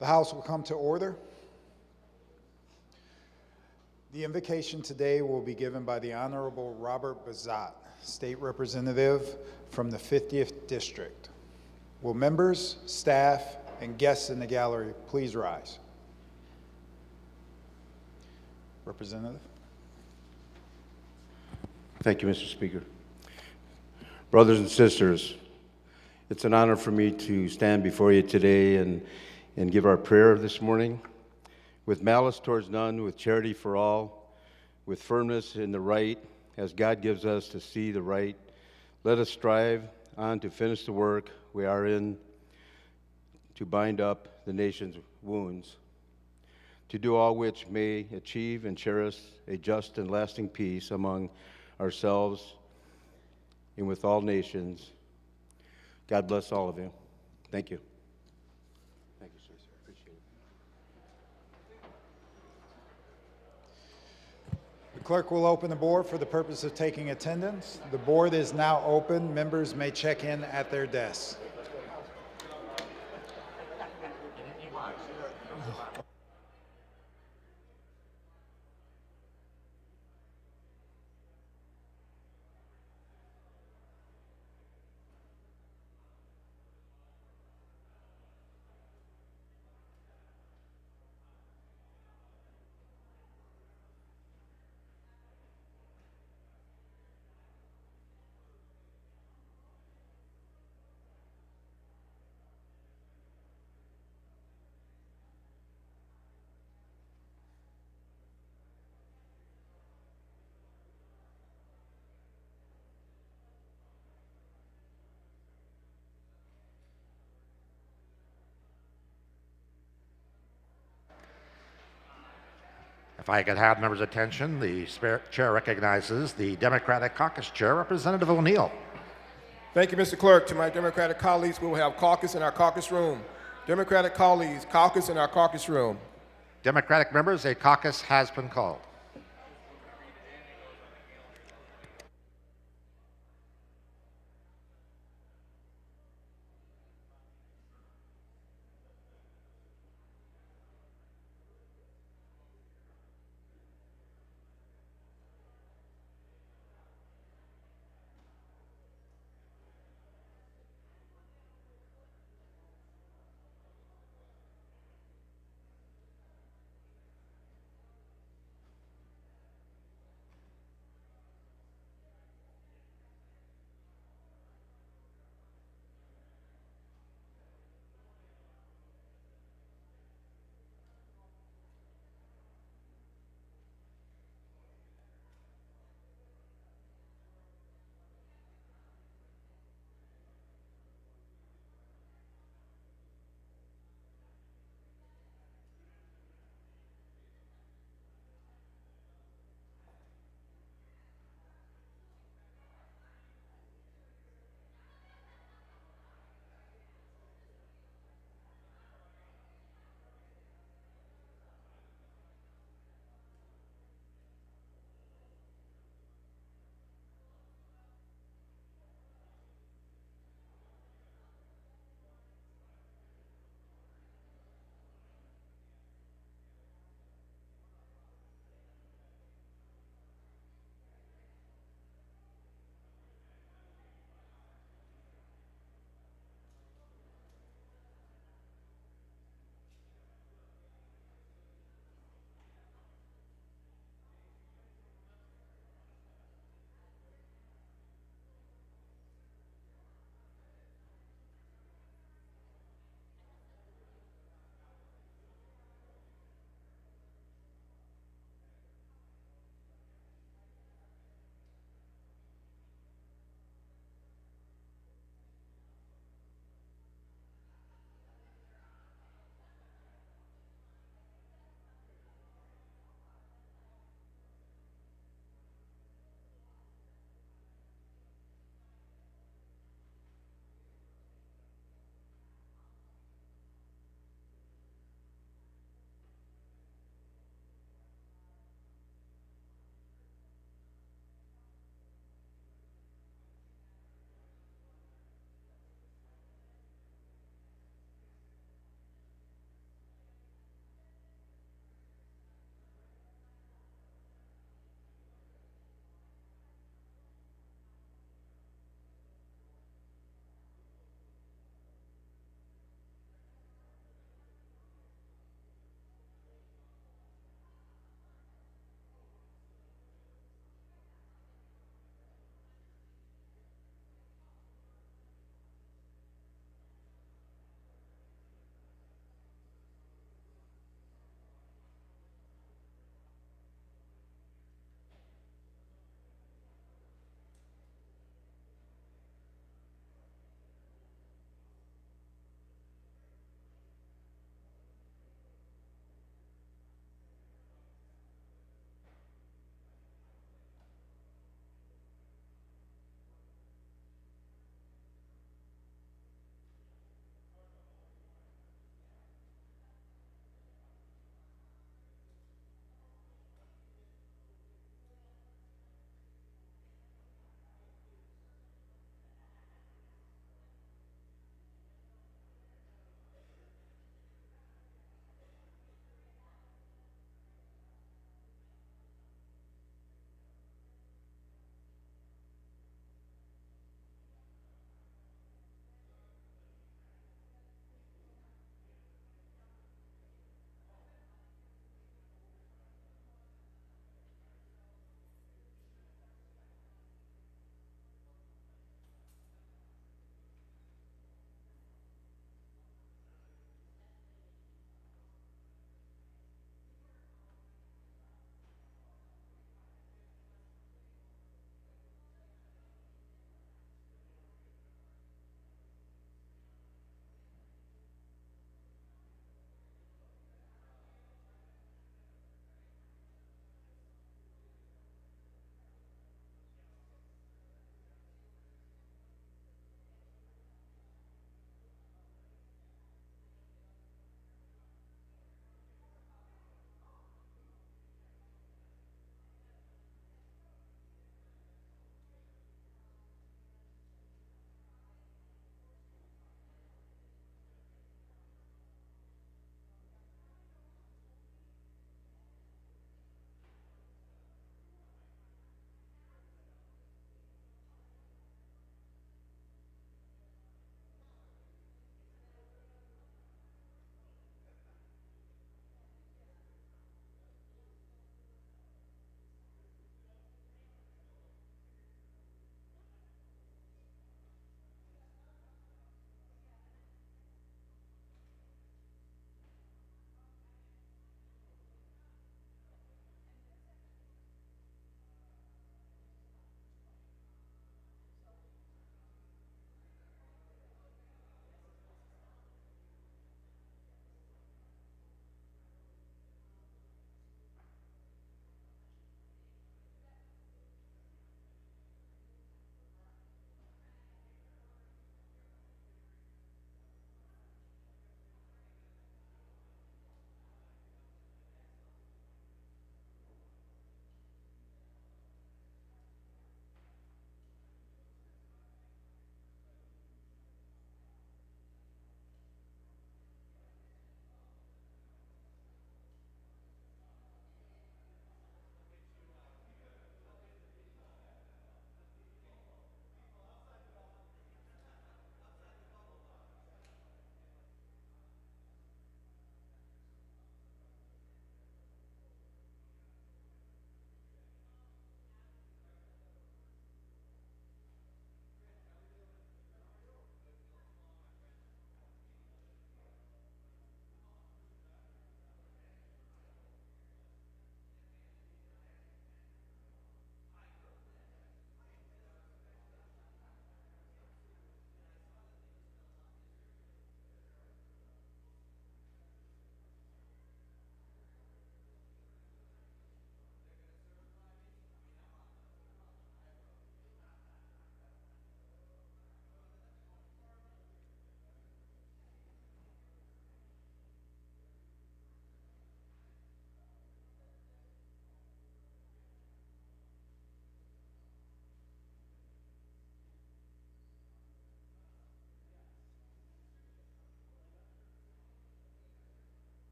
The House will come to order. The invocation today will be given by the Honorable Robert Bazat, State Representative from the 50th District. Will members, staff, and guests in the gallery please rise? Representative. Thank you, Mr. Speaker. Brothers and sisters, it's an honor for me to stand before you today and give our prayer this morning. With malice towards none, with charity for all, with firmness in the right, as God gives us to see the right, let us strive on to finish the work we are in, to bind up the nation's wounds, to do all which may achieve and cherish a just and lasting peace among ourselves and with all nations. God bless all of you. Thank you. Thank you, sir. Appreciate it. The clerk will open the board for the purpose of taking attendance. The board is now open. Members may check in at their desks. If I could have members' attention, the chair recognizes the Democratic Caucus Chair, Representative O'Neill. Thank you, Mr. Clerk. To my Democratic colleagues, we will have caucus in our caucus room. Democratic colleagues, caucus in our caucus room. Democratic members, a caucus has been called.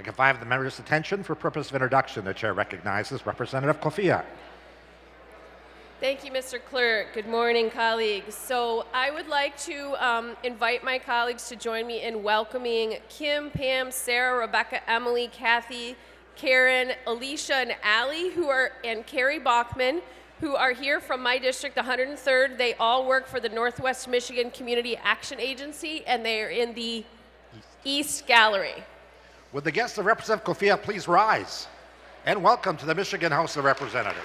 If I have the members' attention for purpose of introduction, the chair recognizes Representative Kofia. Thank you, Mr. Clerk. Good morning, colleagues. So I would like to invite my colleagues to join me in welcoming Kim, Pam, Sarah, Rebecca, Emily, Kathy, Karen, Alicia, and Allie, and Carrie Bachman, who are here from my district, the 103rd. They all work for the Northwest Michigan Community Action Agency, and they are in the East Gallery. Would the guests of Representative Kofia please rise? And welcome to the Michigan House of Representatives.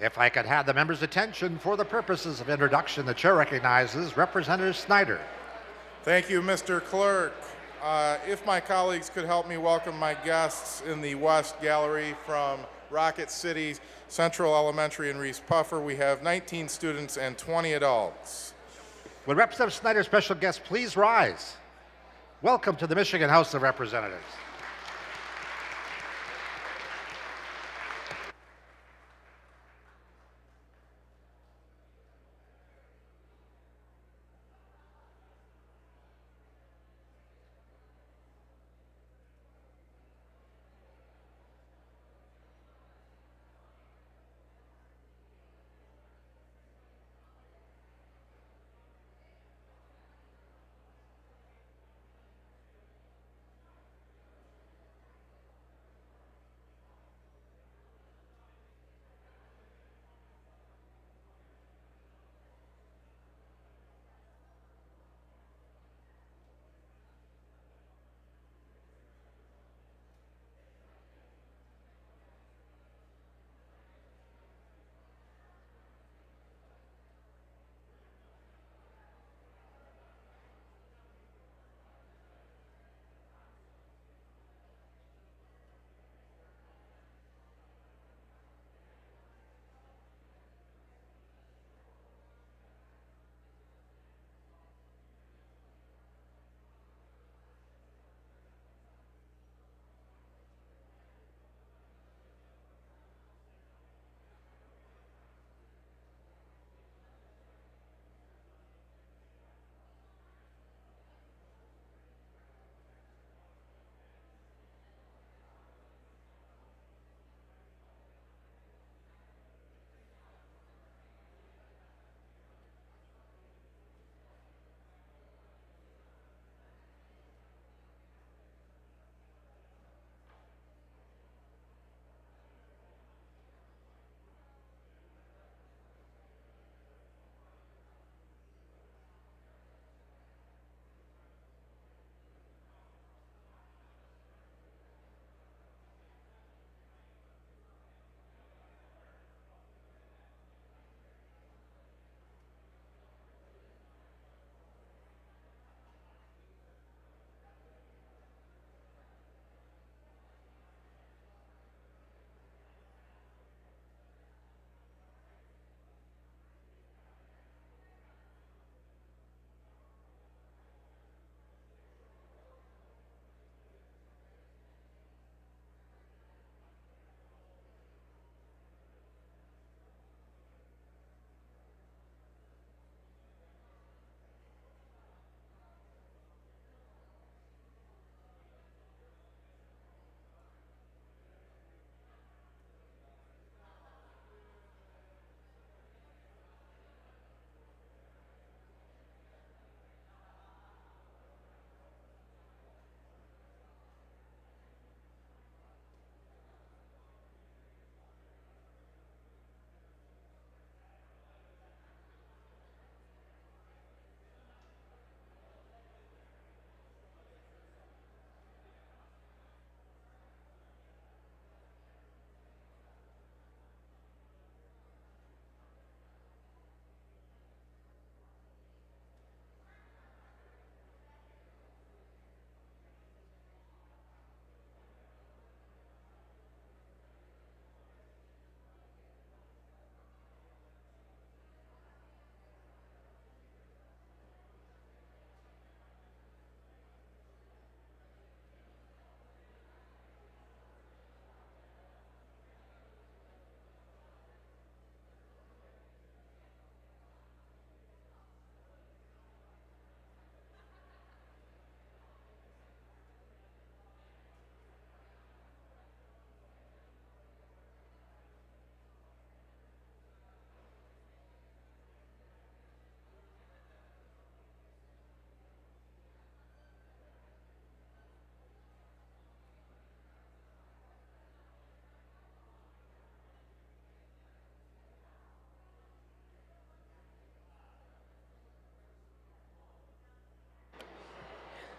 If I could have the members' attention for the purposes of introduction, the chair recognizes Representative Snyder. Thank you, Mr. Clerk. If my colleagues could help me welcome my guests in the West Gallery from Rocket City Central Elementary in Reese Puffer. We have 19 students and 20 adults. Would Representative Snyder's special guests please rise? Welcome to the Michigan House of Representatives.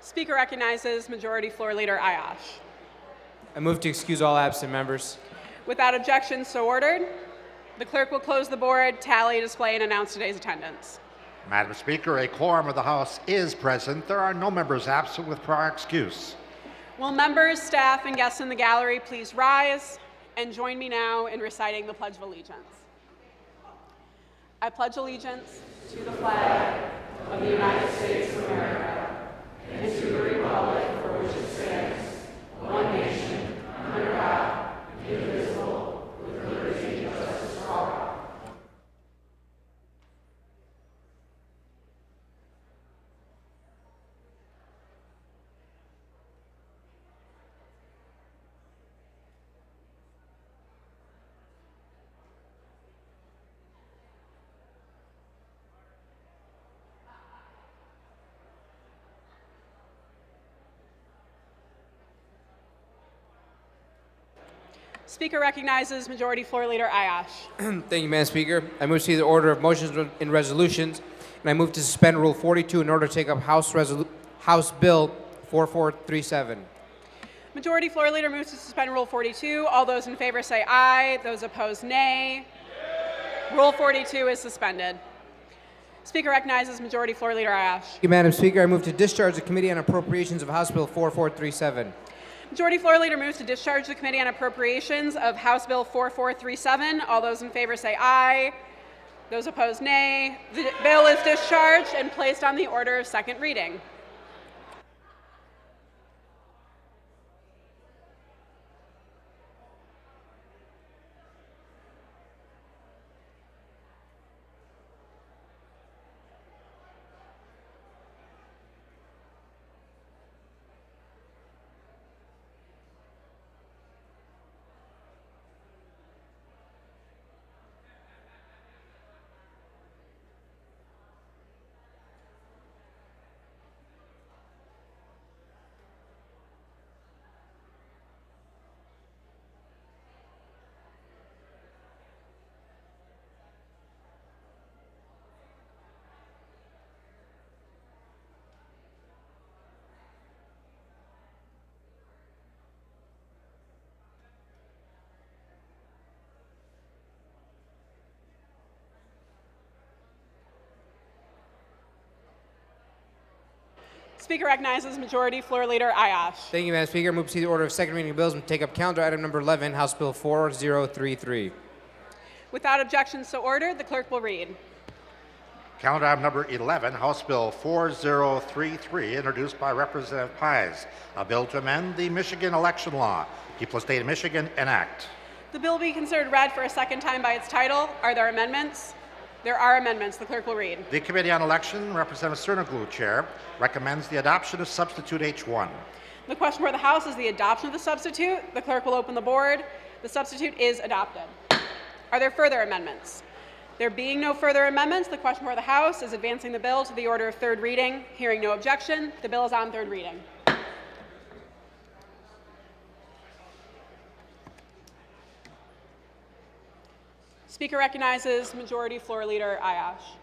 Speaker recognizes Majority Floor Leader Ayash. I move to excuse all absent members. Without objection, so ordered. The clerk will close the board, tally, display, and announce today's attendance. Madam Speaker, a quorum of the House is present. There are no members absent with prior excuse. Will members, staff, and guests in the gallery please rise and join me now in reciting the Pledge of Allegiance. I pledge allegiance to the flag of the United States of America and to the republic for which it stands, one nation, under God, indivisible, with liberty and justice for all. Speaker recognizes Majority Floor Leader Ayash. Thank you, Madam Speaker. I move to see the order of motions and resolutions, and I move to suspend Rule 42 in order to take up House Bill 4437. Majority Floor Leader moves to suspend Rule 42. All those in favor say aye. Those opposed, nay. Rule 42 is suspended. Speaker recognizes Majority Floor Leader Ayash. Thank you, Madam Speaker. I move to discharge the Committee on Appropriations of House Bill 4437. Majority Floor Leader moves to discharge the Committee on Appropriations of House Bill 4437. All those in favor say aye. Those opposed, nay. The bill is discharged and placed on the order of second reading. Speaker recognizes Majority Floor Leader Ayash. Thank you, Madam Speaker. I move to see the order of second reading of bills and take up calendar item number 11, House Bill 4033. Without objection so ordered, the clerk will read. Calendar item number 11, House Bill 4033, introduced by Representative Pies, a bill to amend the Michigan election law. People of the State of Michigan enact. The bill be considered read for a second time by its title. Are there amendments? There are amendments. The clerk will read. The Committee on Election, Representative Cernoglu, Chair, recommends the adoption of Substitute H1. The question for the House is the adoption of the substitute. The clerk will open the board. The substitute is adopted. Are there further amendments? There being no further amendments, the question for the House is advancing the bill to the order of third reading. Hearing no objection, the bill is on third reading. Speaker recognizes Majority Floor Leader Ayash.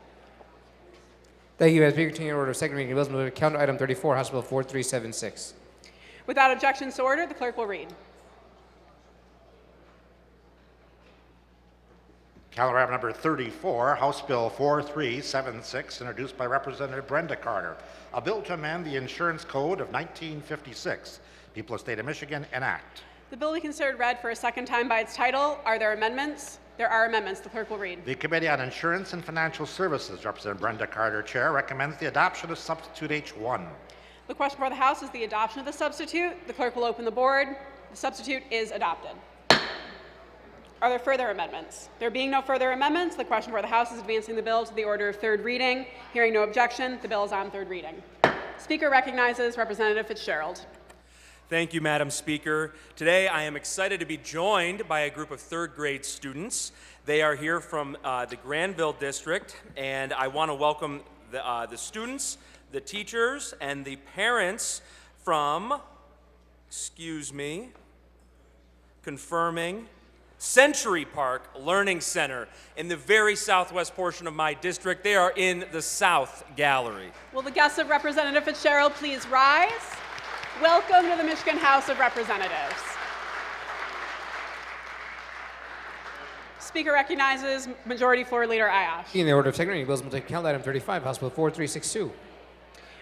Thank you, Madam Speaker. Taking order of second reading of bills, move to calendar item 34, House Bill 4376. Without objection so ordered, the clerk will read. Calendar item number 34, House Bill 4376, introduced by Representative Brenda Carter, a bill to amend the Insurance Code of 1956. People of the State of Michigan enact. The bill be considered read for a second time by its title. Are there amendments? There are amendments. The clerk will read. The Committee on Insurance and Financial Services, Representative Brenda Carter, Chair, recommends the adoption of Substitute H1. The question for the House is the adoption of the substitute. The clerk will open the board. The substitute is adopted. Are there further amendments? There being no further amendments, the question for the House is advancing the bill to the order of third reading. Hearing no objection, the bill is on third reading. Speaker recognizes Representative Fitzgerald. Thank you, Madam Speaker. Today I am excited to be joined by a group of third grade students. They are here from the Granville District, and I want to welcome the students, the teachers, and the parents from, confirming, Century Park Learning Center in the very southwest portion of my district. They are in the South Gallery. Will the guests of Representative Fitzgerald please rise? Welcome to the Michigan House of Representatives. Speaker recognizes Majority Floor Leader Ayash. In the order of second reading, bills will take account item 35, House Bill 4362.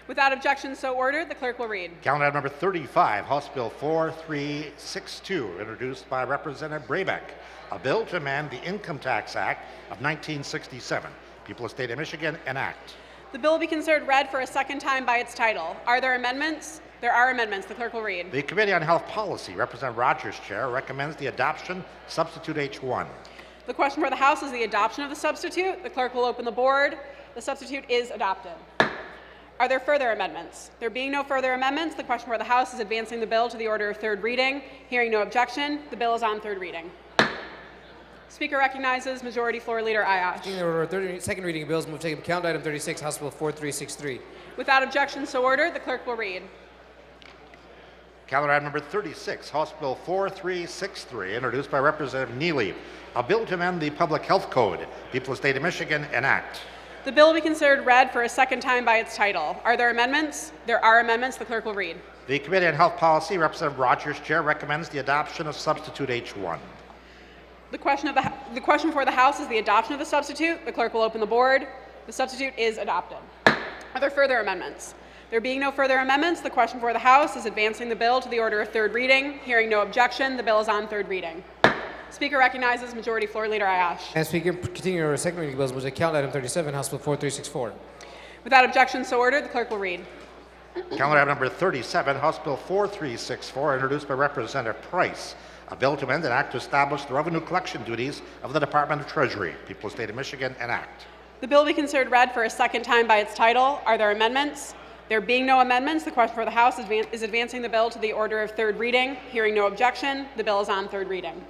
Without objection, so ordered. The clerk will read. Calendar item number 35, House Bill 4362, introduced by Representative Brabeck, a bill to amend the Income Tax Act of 1967. People of the State of Michigan enact. The bill will be considered read for a second time by its title. Are there amendments? There are amendments. The clerk will read. The Committee on Health Policy, Representative Rogers' chair, recommends the adoption of substitute H1. The question for the House is the adoption of the substitute. The clerk will open the board. The substitute is adopted. Are there further amendments? There being no further amendments, the question for the House is advancing the bill to the order of third reading. Hearing no objection, the bill is on third reading. Speaker recognizes Majority Floor Leader Ayash. In the order of second reading of bills, move to take up count item 36, House Bill 4363. Without objection, so ordered. The clerk will read. Calendar item number 36, House Bill 4363, introduced by Representative Neely, a bill to amend the Public Health Code. People of the State of Michigan enact. The bill will be considered read for a second time by its title. Are there amendments? There are amendments. The clerk will read. The Committee on Health Policy, Representative Rogers' chair, recommends the adoption of substitute H1. The question for the House is the adoption of the substitute. The clerk will open the board. The substitute is adopted. Are there further amendments? There being no further amendments, the question for the House is advancing the bill to the order of third reading. Hearing no objection, the bill is on third reading. Speaker recognizes Majority Floor Leader Ayash. And Speaker, continuing order of second reading of bills, move to count item 37, House Bill 4364. Without objection, so ordered. The clerk will read. Calendar item number 37, House Bill 4364, introduced by Representative Price, a bill to amend an act to establish the revenue collection duties of the Department of Treasury. People of the State of Michigan enact. The bill will be considered read for a second time by its title. Are there amendments? There being no amendments, the question for the House is advancing the bill to the order of third reading. Hearing no objection, the bill is on third reading.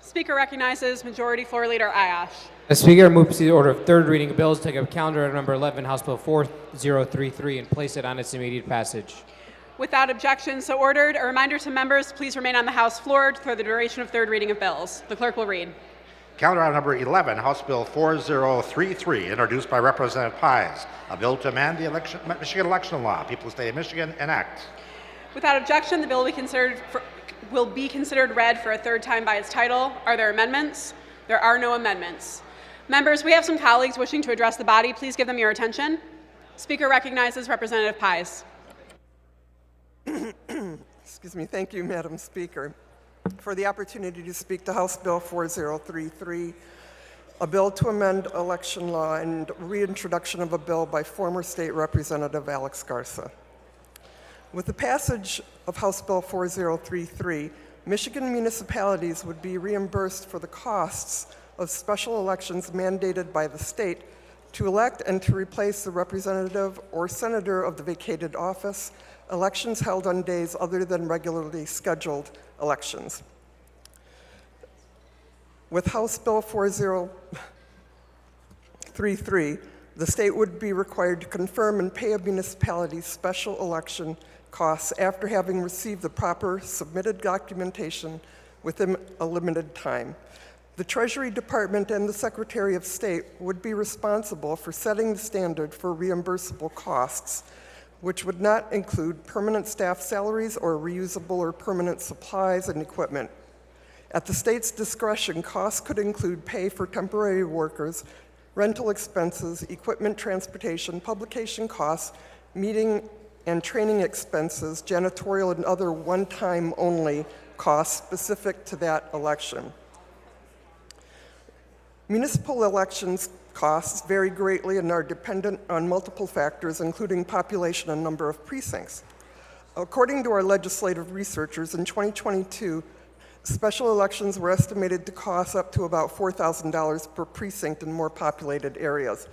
Speaker recognizes Majority Floor Leader Ayash. The Speaker moves to the order of third reading of bills, take up calendar item number 11, House Bill 4033, and place it on its immediate passage. Without objection, so ordered. A reminder to members, please remain on the House floor for the duration of third reading of bills. The clerk will read. Calendar item number 11, House Bill 4033, introduced by Representative Pies, a bill to amend the Michigan election law. People of the State of Michigan enact. Without objection, the bill will be considered read for a third time by its title. Are there amendments? There are no amendments. Members, we have some colleagues wishing to address the body. Please give them your attention. Speaker recognizes Representative Pies. Excuse me. Thank you, Madam Speaker, for the opportunity to speak to House Bill 4033, a bill to amend election law and reintroduction of a bill by former State Representative Alex Garza. With the passage of House Bill 4033, Michigan municipalities would be reimbursed for the costs of special elections mandated by the state to elect and to replace the representative or senator of the vacated office, elections held on days other than regularly scheduled elections. With House Bill 4033, the state would be required to confirm and pay a municipality's special election costs after having received the proper submitted documentation within a limited time. The Treasury Department and the Secretary of State would be responsible for setting the standard for reimbursable costs, which would not include permanent staff salaries or reusable or permanent supplies and equipment. At the state's discretion, costs could include pay for temporary workers, rental expenses, equipment transportation, publication costs, meeting and training expenses, janitorial and other one-time only costs specific to that election. Municipal elections costs vary greatly and are dependent on multiple factors, including population and number of precincts. According to our legislative researchers, in 2022, special elections were estimated to cost up to about $4,000 per precinct in more populated areas.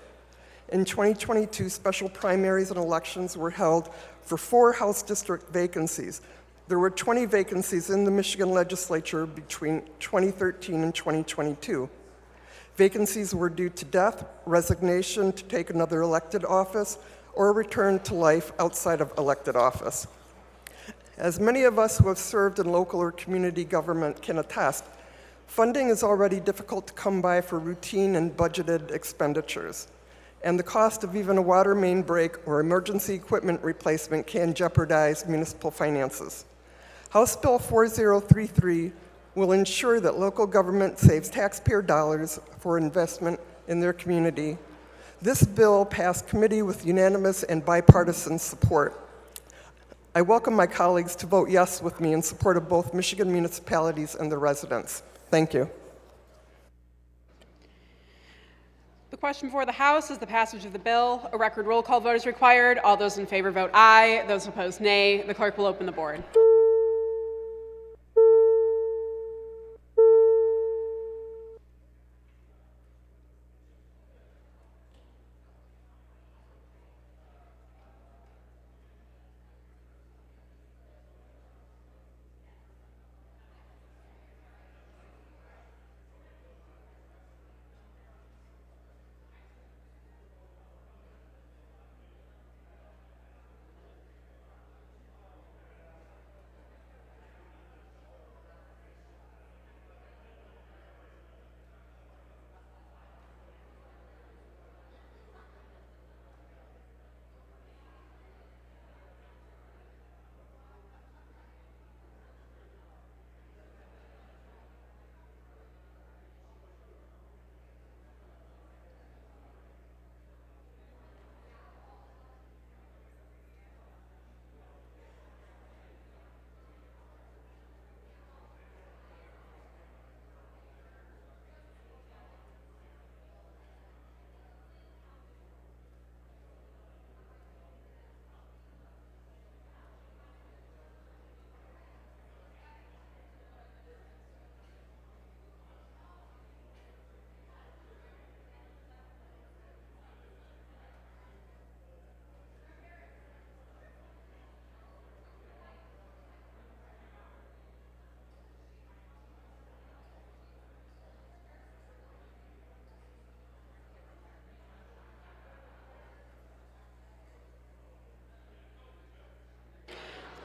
In 2022, special primaries and elections were held for 4 House district vacancies. There were 20 vacancies in the Michigan legislature between 2013 and 2022. Vacancies were due to death, resignation to take another elected office, or return to life outside of elected office. As many of us who have served in local or community government can attest, funding is already difficult to come by for routine and budgeted expenditures, and the cost of even a water main break or emergency equipment replacement can jeopardize municipal finances. House Bill 4033 will ensure that local government saves taxpayer dollars for investment in their community. This bill passed committee with unanimous and bipartisan support. I welcome my colleagues to vote yes with me in support of both Michigan municipalities and their residents. Thank you. The question before the House is the passage of the bill. A record roll call vote is required. All those in favor vote aye. Those opposed, nay. The clerk will open the board.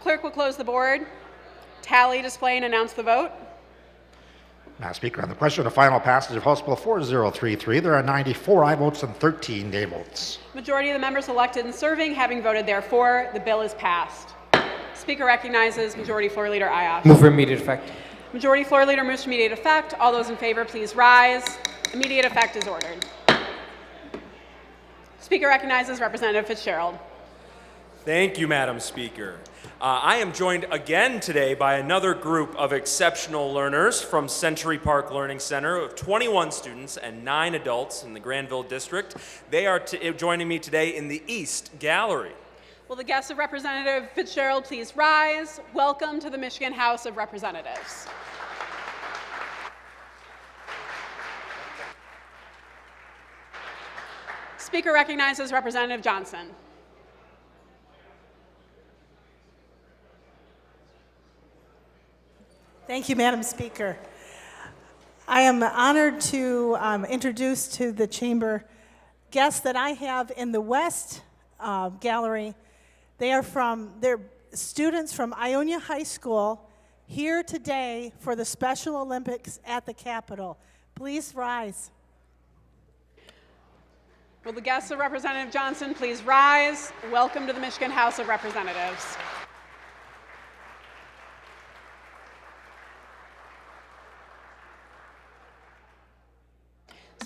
Clerk will close the board, tally, display, and announce the vote. Madam Speaker, on the question of final passage of House Bill 4033, there are 94 aye votes and 13 nay votes. Majority of the members elected and serving having voted therefore, the bill is passed. Speaker recognizes Majority Floor Leader Ayash. Move for immediate effect. Majority Floor Leader moves for immediate effect. All those in favor, please rise. Immediate effect is ordered. Speaker recognizes Representative Fitzgerald. Thank you, Madam Speaker. I am joined again today by another group of exceptional learners from Century Park Learning Center of 21 students and 9 adults in the Granville District. They are joining me today in the East Gallery. Will the guests of Representative Fitzgerald please rise? Welcome to the Michigan House of Representatives. Speaker recognizes Representative Johnson. Thank you, Madam Speaker. I am honored to introduce to the chamber guests that I have in the West Gallery. They're students from Ionia High School here today for the Special Olympics at the Capitol. Please rise. Will the guests of Representative Johnson please rise? Welcome to the Michigan House of Representatives.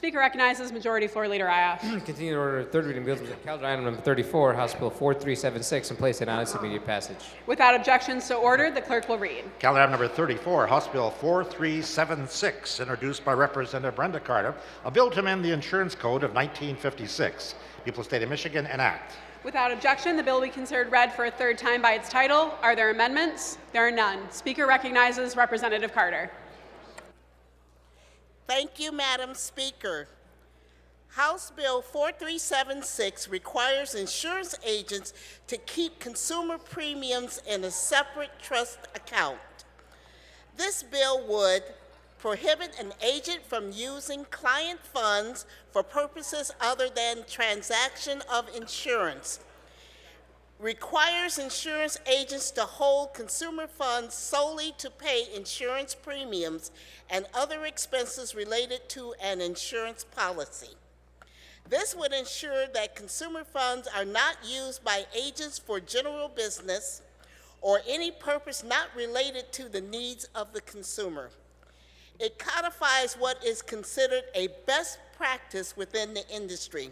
Speaker recognizes Majority Floor Leader Ioffe. Continue the order of third reading bills, calendar item number 34, House Bill 4376, and place it on its immediate passage. Without objection, so ordered, the clerk will read. Calendar item number 34, House Bill 4376, introduced by Representative Brenda Carter, a bill to amend the Insurance Code of 1956. People of the State of Michigan enact. Without objection, the bill will be considered read for a third time by its title. Are there amendments? There are none. Speaker recognizes Representative Carter. Thank you, Madam Speaker. House Bill 4376 requires insurance agents to keep consumer premiums in a separate trust account. This bill would prohibit an agent from using client funds for purposes other than transaction of insurance, requires insurance agents to hold consumer funds solely to pay insurance premiums and other expenses related to an insurance policy. This would ensure that consumer funds are not used by agents for general business or any purpose not related to the needs of the consumer. It codifies what is considered a best practice within the industry.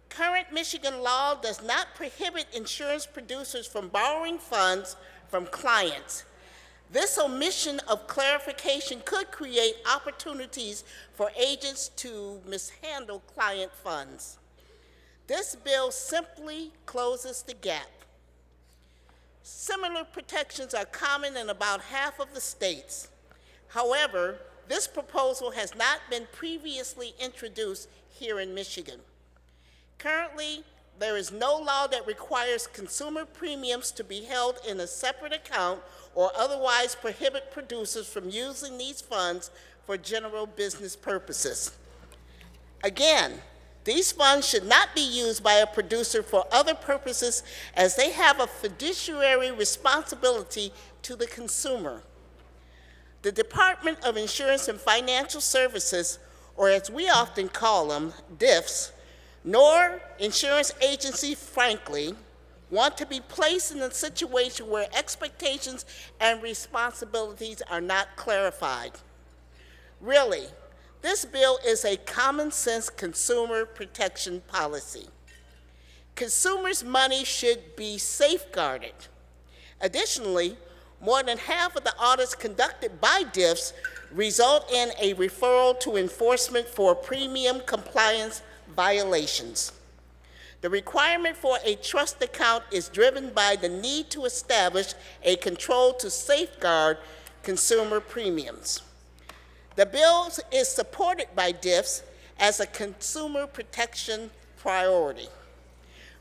Current Michigan law does not prohibit insurance producers from borrowing funds from clients. This omission of clarification could create opportunities for agents to mishandle client funds. This bill simply closes the gap. Similar protections are common in about half of the states. However, this proposal has not been previously introduced here in Michigan. Currently, there is no law that requires consumer premiums to be held in a separate account or otherwise prohibit producers from using these funds for general business purposes. Again, these funds should not be used by a producer for other purposes as they have a fiduciary responsibility to the consumer. The Department of Insurance and Financial Services, or as we often call them, DIFs, nor insurance agency, frankly, want to be placed in a situation where expectations and responsibilities are not clarified. Really, this bill is a common sense consumer protection policy. Consumers' money should be safeguarded. Additionally, more than half of the audits conducted by DIFs result in a referral to enforcement for premium compliance violations. The requirement for a trust account is driven by the need to establish a control to safeguard consumer premiums. The bill is supported by DIFs as a consumer protection priority.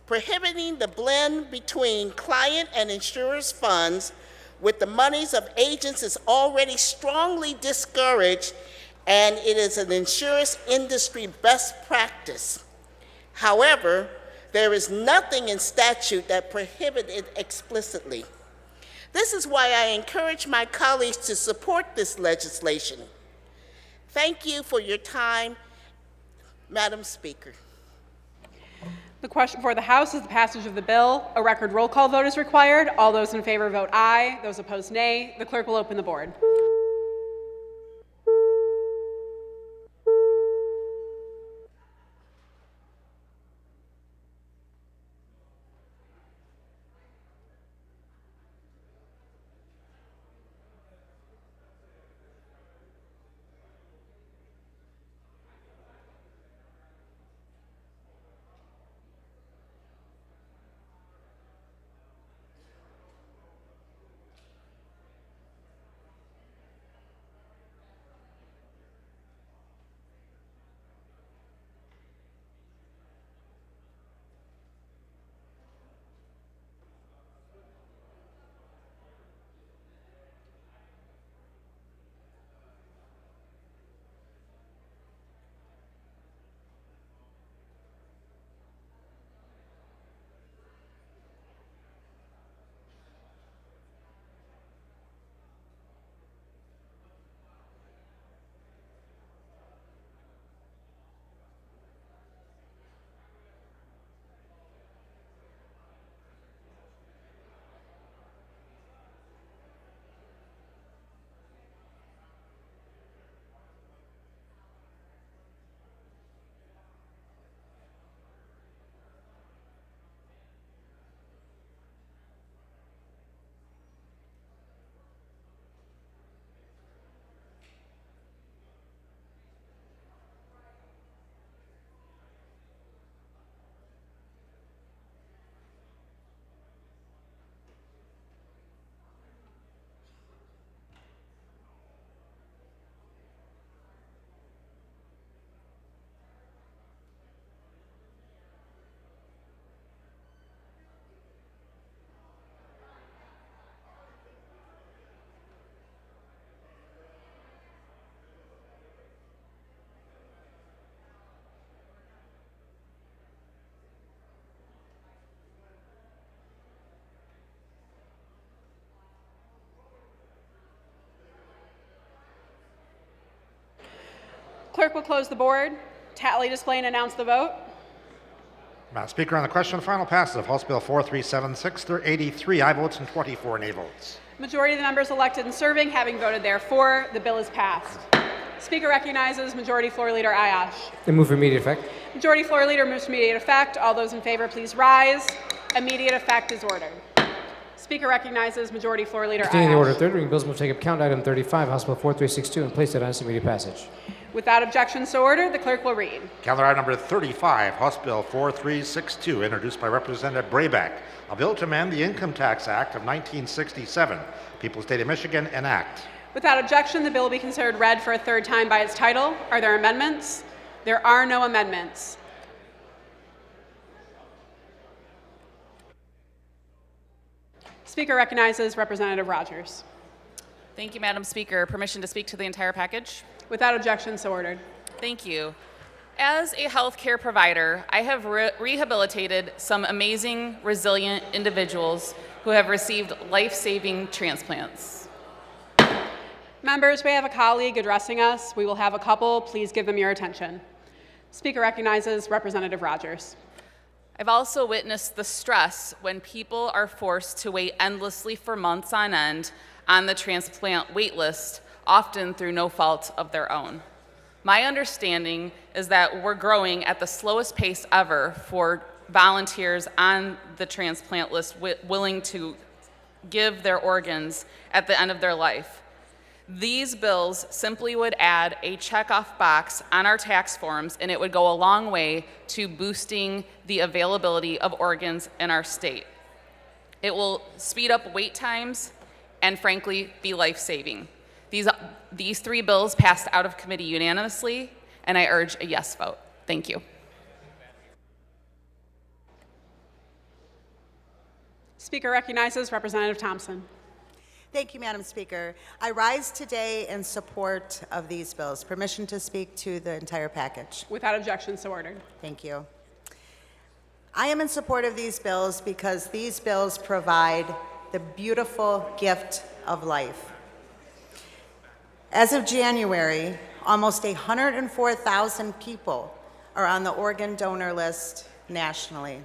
Prohibiting the blend between client and insurers' funds with the monies of agents is already strongly discouraged, and it is an insurance industry best practice. However, there is nothing in statute that prohibits it explicitly. This is why I encourage my colleagues to support this legislation. Thank you for your time, Madam Speaker. The question for the House is the passage of the bill. A record roll call vote is required. All those in favor vote aye. Those opposed, nay. The clerk will open the board. Clerk will close the board, tally display, and announce the vote. Madam Speaker, on the question of final passage of House Bill 4376, there are 83 aye votes and 24 nay votes. Majority of the members elected and serving having voted therefore, the bill is passed. Speaker recognizes Majority Floor Leader Ayash. I move for immediate effect. Majority Floor Leader moves for immediate effect. All those in favor, please rise. Immediate effect is ordered. Speaker recognizes Majority Floor Leader Continuing the order of Ayash. third reading, bills will take up count item 35, House Bill 4362, and place it on its immediate passage. Without objection, so ordered. The clerk will read. Calendar item number 35, House Bill 4362, introduced by Representative Brayback, a bill to amend the Income Tax Act of 1967, People's State of Michigan, enact. Without objection, the bill will be considered read for a third time by its title. Are there amendments? There are no amendments. Speaker recognizes Representative Rogers. Thank you, Madam Speaker. Permission to speak to the entire package? Without objection, so ordered. Thank you. As a healthcare provider, I have rehabilitated some amazing, resilient individuals who have received life-saving transplants. Members, we have a colleague addressing us. We will have a couple. Please give them your attention. Speaker recognizes Representative Rogers. I've also witnessed the stress when people are forced to wait endlessly for months on end on the transplant wait list, often through no fault of their own. My understanding is that we're growing at the slowest pace ever for volunteers on the transplant list willing to give their organs at the end of their life. These bills simply would add a checkoff box on our tax forms, and it would go a long way to boosting the availability of organs in our state. It will speed up wait times and, frankly, be life-saving. These three bills passed out of committee unanimously, and I urge a yes vote. Thank you. Speaker recognizes Representative Thompson. Thank you, Madam Speaker. I rise today in support of these bills. Permission to speak to the entire package. Without objection, so ordered. Thank you. I am in support of these bills because these bills provide the beautiful gift of life. As of January, almost 104,000 people are on the organ donor list nationally.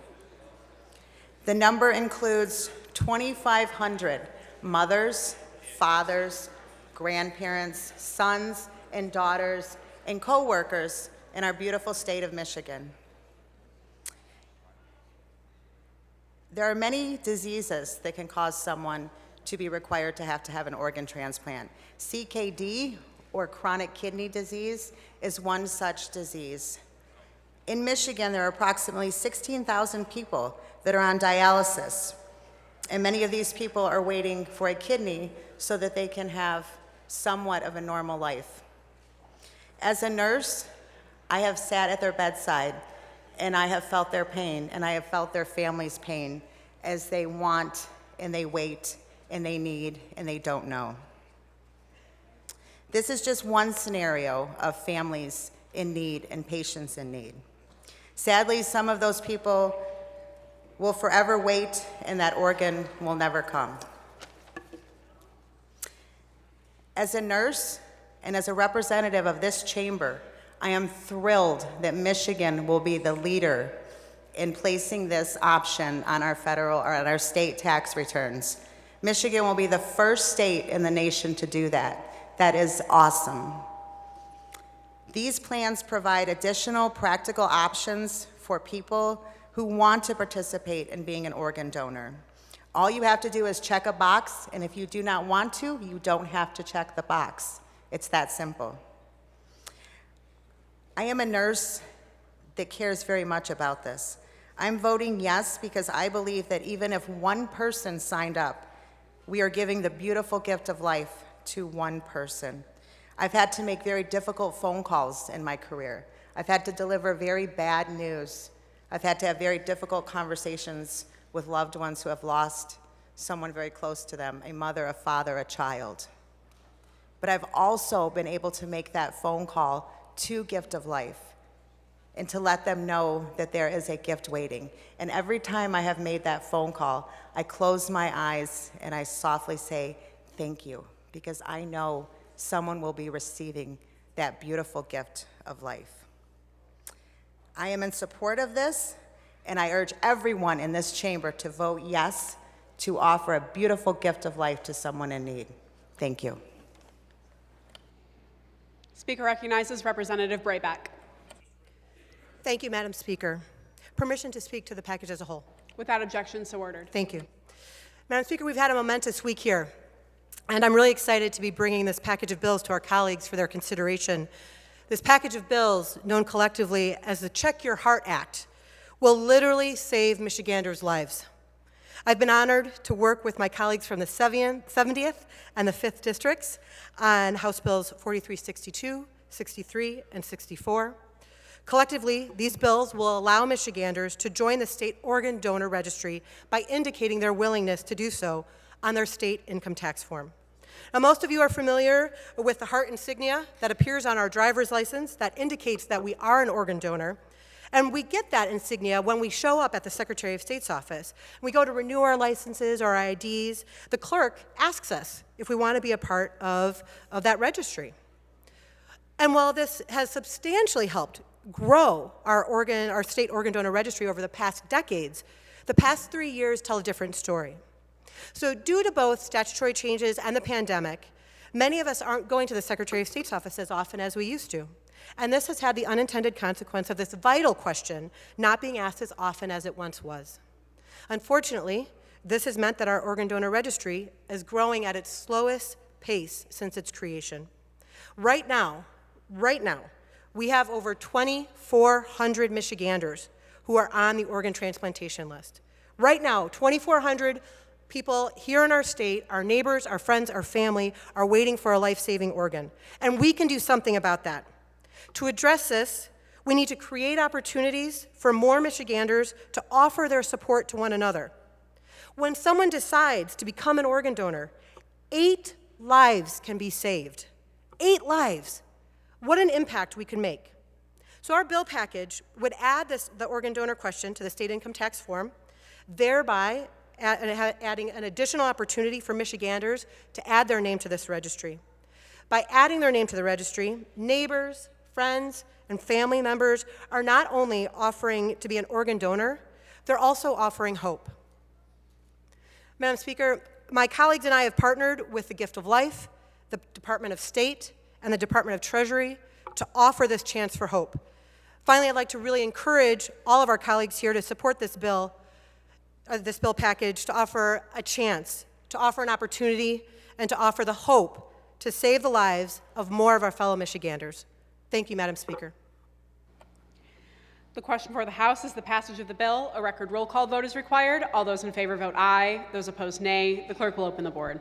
The number includes 2,500 mothers, fathers, grandparents, sons and daughters, and co-workers in our beautiful state of Michigan. There are many diseases that can cause someone to be required to have an organ transplant. CKD, or chronic kidney disease, is one such disease. In Michigan, there are approximately 16,000 people that are on dialysis, and many of these people are waiting for a kidney so that they can have somewhat of a normal life. As a nurse, I have sat at their bedside, and I have felt their pain, and I have felt their family's pain as they want, and they wait, and they need, and they don't know. This is just one scenario of families in need and patients in need. Sadly, some of those people will forever wait, and that organ will never come. As a nurse and as a representative of this chamber, I am thrilled that Michigan will be the leader in placing this option on our federal or on our state tax returns. Michigan will be the first state in the nation to do that. That is awesome. These plans provide additional practical options for people who want to participate in being an organ donor. All you have to do is check a box, and if you do not want to, you don't have to check the box. It's that simple. I am a nurse that cares very much about this. I'm voting yes because I believe that even if one person signed up, we are giving the beautiful gift of life to one person. I've had to make very difficult phone calls in my career. I've had to deliver very bad news. I've had to have very difficult conversations with loved ones who have lost someone very close to them, a mother, a father, a child. But I've also been able to make that phone call to Gift of Life and to let them know that there is a gift waiting. And every time I have made that phone call, I close my eyes and I softly say, thank you, because I know someone will be receiving that beautiful gift of life. I am in support of this, and I urge everyone in this chamber to vote yes to offer a beautiful gift of life to someone in need. Thank you. Speaker recognizes Representative Brayback. Thank you, Madam Speaker. Permission to speak to the package as a whole. Without objection, so ordered. Thank you. Madam Speaker, we've had a momentous week here, and I'm really excited to be bringing this package of bills to our colleagues for their consideration. This package of bills, known collectively as the Check Your Heart Act, will literally save Michiganders' lives. I've been honored to work with my colleagues from the 70th and the 5th districts on House Bills 4362, 63, and 64. Collectively, these bills will allow Michiganders to join the state organ donor registry by indicating their willingness to do so on their state income tax form. Now, most of you are familiar with the heart insignia that appears on our driver's license that indicates that we are an organ donor. And we get that insignia when we show up at the Secretary of State's office. We go to renew our licenses or our IDs. The clerk asks us if we want to be a part of that registry. And while this has substantially helped grow our state organ donor registry over the past decades, the past 3 years tell a different story. So due to both statutory changes and the pandemic, many of us aren't going to the Secretary of State's office as often as we used to. And this has had the unintended consequence of this vital question not being asked as often as it once was. Unfortunately, this has meant that our organ donor registry is growing at its slowest pace since its creation. Right now, we have over 2,400 Michiganders who are on the organ transplantation list. Right now, 2,400 people here in our state, our neighbors, our friends, our family, are waiting for a life-saving organ. And we can do something about that. To address this, we need to create opportunities for more Michiganders to offer their support to one another. When someone decides to become an organ donor, 8 lives can be saved. 8 lives. What an impact we can make. So our bill package would add the organ donor question to the state income tax form, thereby adding an additional opportunity for Michiganders to add their name to this registry. By adding their name to the registry, neighbors, friends, and family members are not only offering to be an organ donor, they're also offering hope. Madam Speaker, my colleagues and I have partnered with the Gift of Life, the Department of State, and the Department of Treasury to offer this chance for hope. Finally, I'd like to really encourage all of our colleagues here to support this bill package, to offer a chance, to offer an opportunity, and to offer the hope to save the lives of more of our fellow Michiganders. Thank you, Madam Speaker. The question for the House is the passage of the bill. A record roll call vote is required. All those in favor vote aye. Those opposed, nay. The clerk will open the board.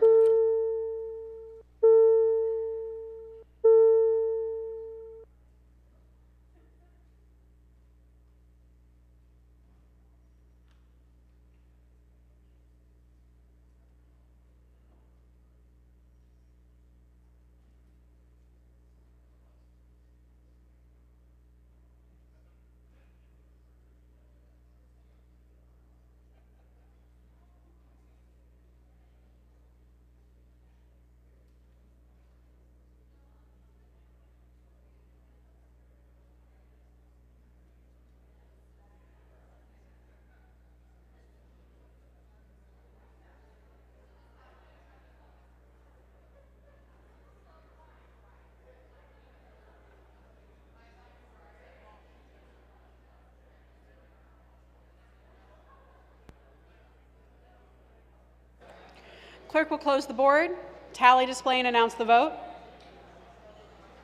Clerk will close the board, tally, display, and announce the vote.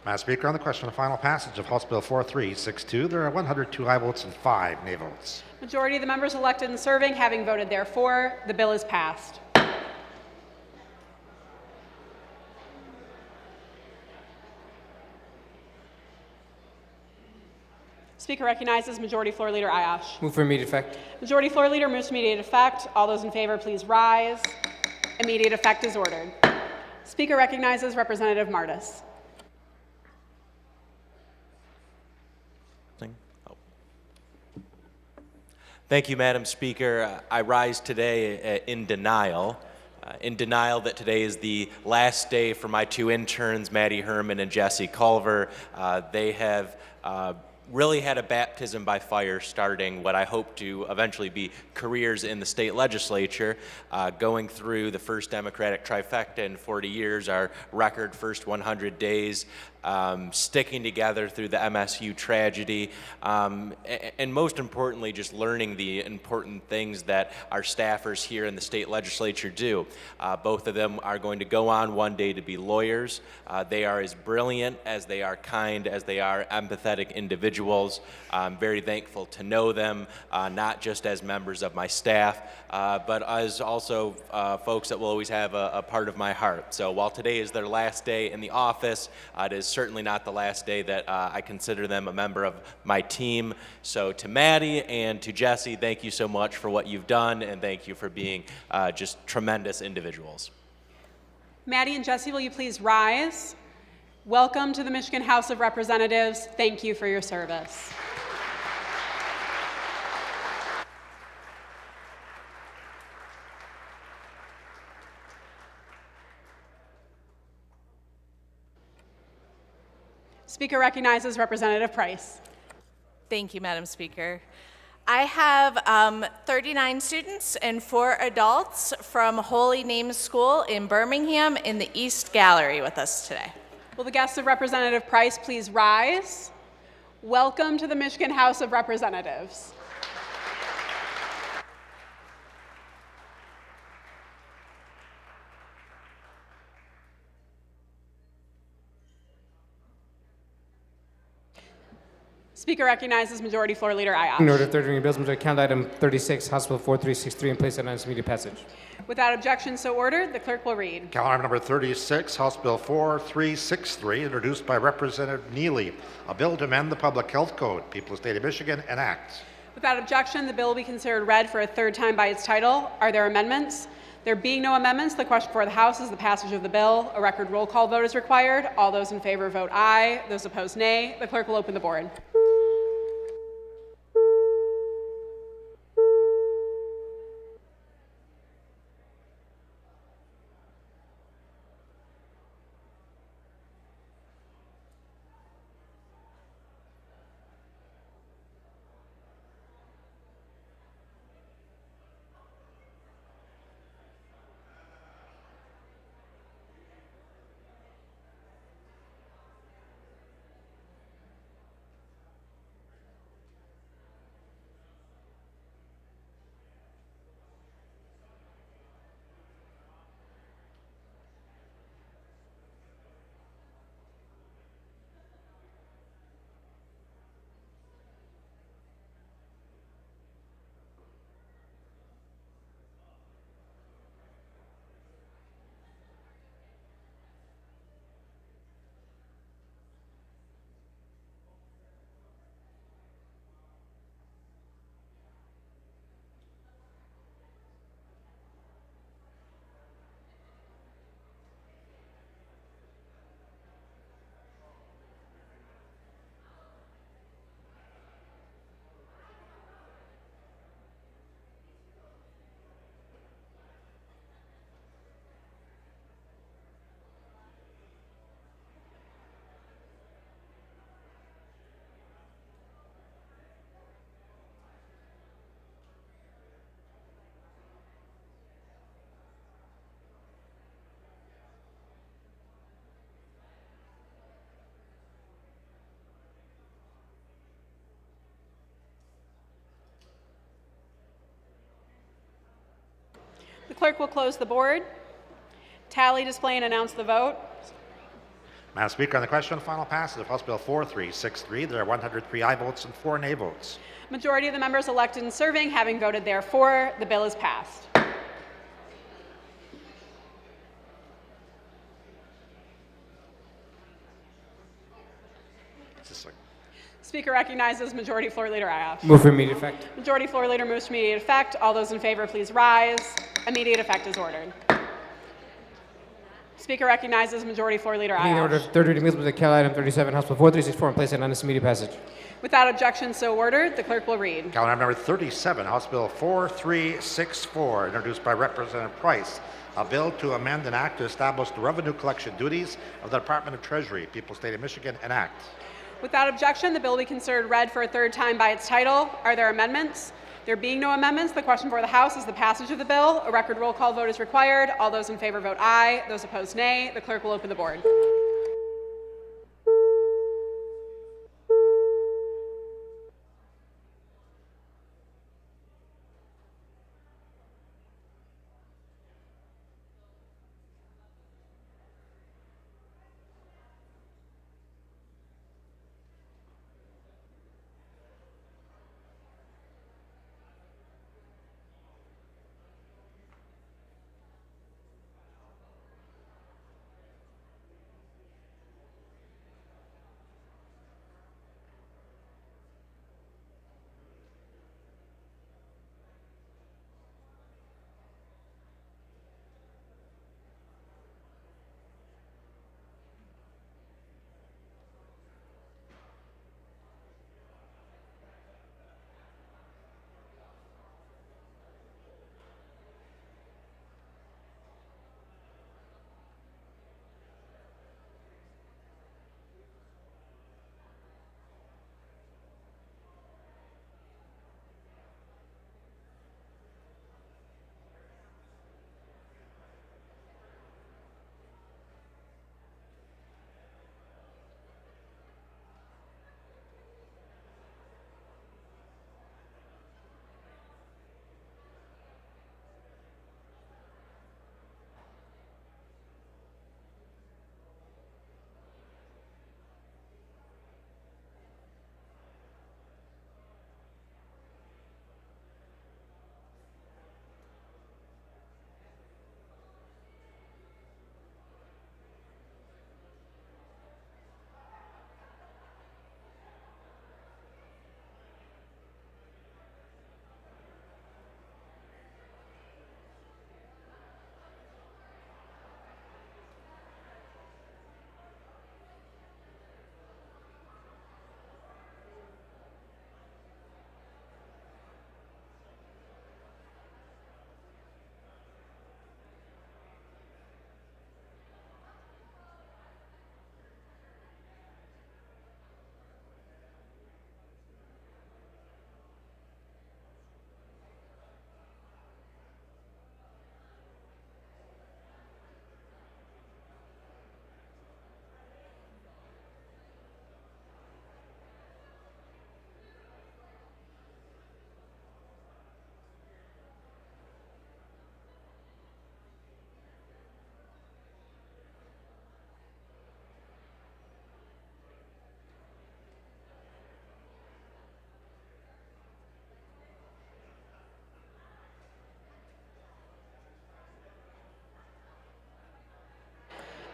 Madam Speaker, on the question of final passage of House Bill 4362, there are 102 aye votes and 5 nay votes. Majority of the members elected and serving having voted therefore, the bill is passed. Speaker recognizes Majority Floor Leader Ayash. Move for immediate effect. Majority Floor Leader moves to immediate effect. All those in favor, please rise. Immediate effect is ordered. Speaker recognizes Representative Martis. Thank you, Madam Speaker. I rise today in denial in denial that today is the last day for my two interns, Maddie Herman and Jesse Culver. They have really had a baptism by fire, starting what I hope to eventually be careers in the state legislature, going through the first Democratic trifecta in 40 years, our record first 100 days, sticking together through the MSU tragedy, and most importantly, just learning the important things that our staffers here in the state legislature do. Both of them are going to go on one day to be lawyers. They are as brilliant as they are kind, as they are empathetic individuals. I'm very thankful to know them, not just as members of my staff, but as also folks that will always have a part of my heart. So while today is their last day in the office, it is certainly not the last day that I consider them a member of my team. So to Maddie and to Jesse, thank you so much for what you've done, and thank you for being just tremendous individuals. Maddie and Jesse, will you please rise? Welcome to the Michigan House of Representatives. Thank you for your service. Speaker recognizes Representative Price. Thank you, Madam Speaker. I have 39 students and 4 adults from Holy Name School in Birmingham in the East Gallery with us today. Will the guests of Representative Price please rise? Welcome to the Michigan House of Representatives. Speaker recognizes Majority Floor Leader Ayash. In order, third reading bills, Majority Count Item 36, House Bill 4363, and place it on its immediate passage. Without objection, so ordered. The clerk will read. Calendar item number 36, House Bill 4363, introduced by Representative Neely, a bill to amend the Public Health Code. People of the State of Michigan, enact. Without objection, the bill will be considered read for a third time by its title. Are there amendments? There being no amendments, the question before the House is the passage of the bill. A record roll call vote is required. All those in favor vote aye. Those opposed, nay. The clerk will open the board. The clerk will close the board, tally, display, and announce the vote. Madam Speaker, on the question of final passage of House Bill 4363, there are 103 aye votes and 4 nay votes. Majority of the members elected and serving having voted therefore, the bill is passed. Speaker recognizes Majority Floor Leader Ayash. Move for immediate effect. Majority Floor Leader moves to immediate effect. All those in favor, please rise. Immediate effect is ordered. Speaker recognizes Majority Floor Leader In order, Ayash. third reading bills, Majority Count Item 37, House Bill 4364, and place it on its immediate passage. Without objection, so ordered. The clerk will read. Calendar number 37, House Bill 4364, introduced by Representative Price, a bill to amend an act to establish the revenue collection duties of the Department of Treasury. People, State of Michigan, enact. Without objection, the bill will be considered read for a third time by its title. Are there amendments? There being no amendments, the question before the House is the passage of the bill. A record roll call vote is required. All those in favor vote aye. Those opposed, nay. The clerk will open the board.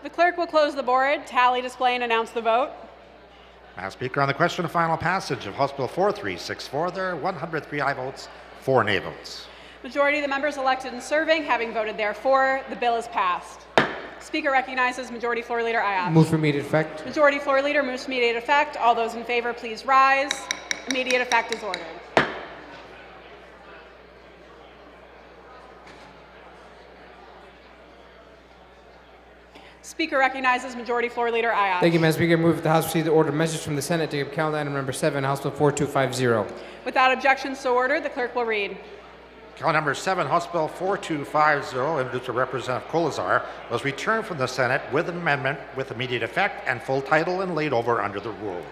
The clerk will close the board, tally, display, and announce the vote. Madam Speaker, on the question of final passage of House Bill 4364, there are 103 aye votes, 4 nay votes. Majority of the members elected and serving having voted therefore, the bill is passed. Speaker recognizes Majority Floor Leader Ayat. Move for immediate effect. Majority Floor Leader moves for immediate effect. All those in favor, please rise. Immediate effect is ordered. Speaker recognizes Majority Floor Leader Ayat. Thank you, Madam Speaker. I move that the House receive the order of message from the Senate to give calendar item number 7, House Bill 4250. Without objection, so ordered. The clerk will read. Calendar number 7, House Bill 4250, introduced by Representative Kolazar, was returned from the Senate with an amendment with immediate effect and full title and laid over under the rules.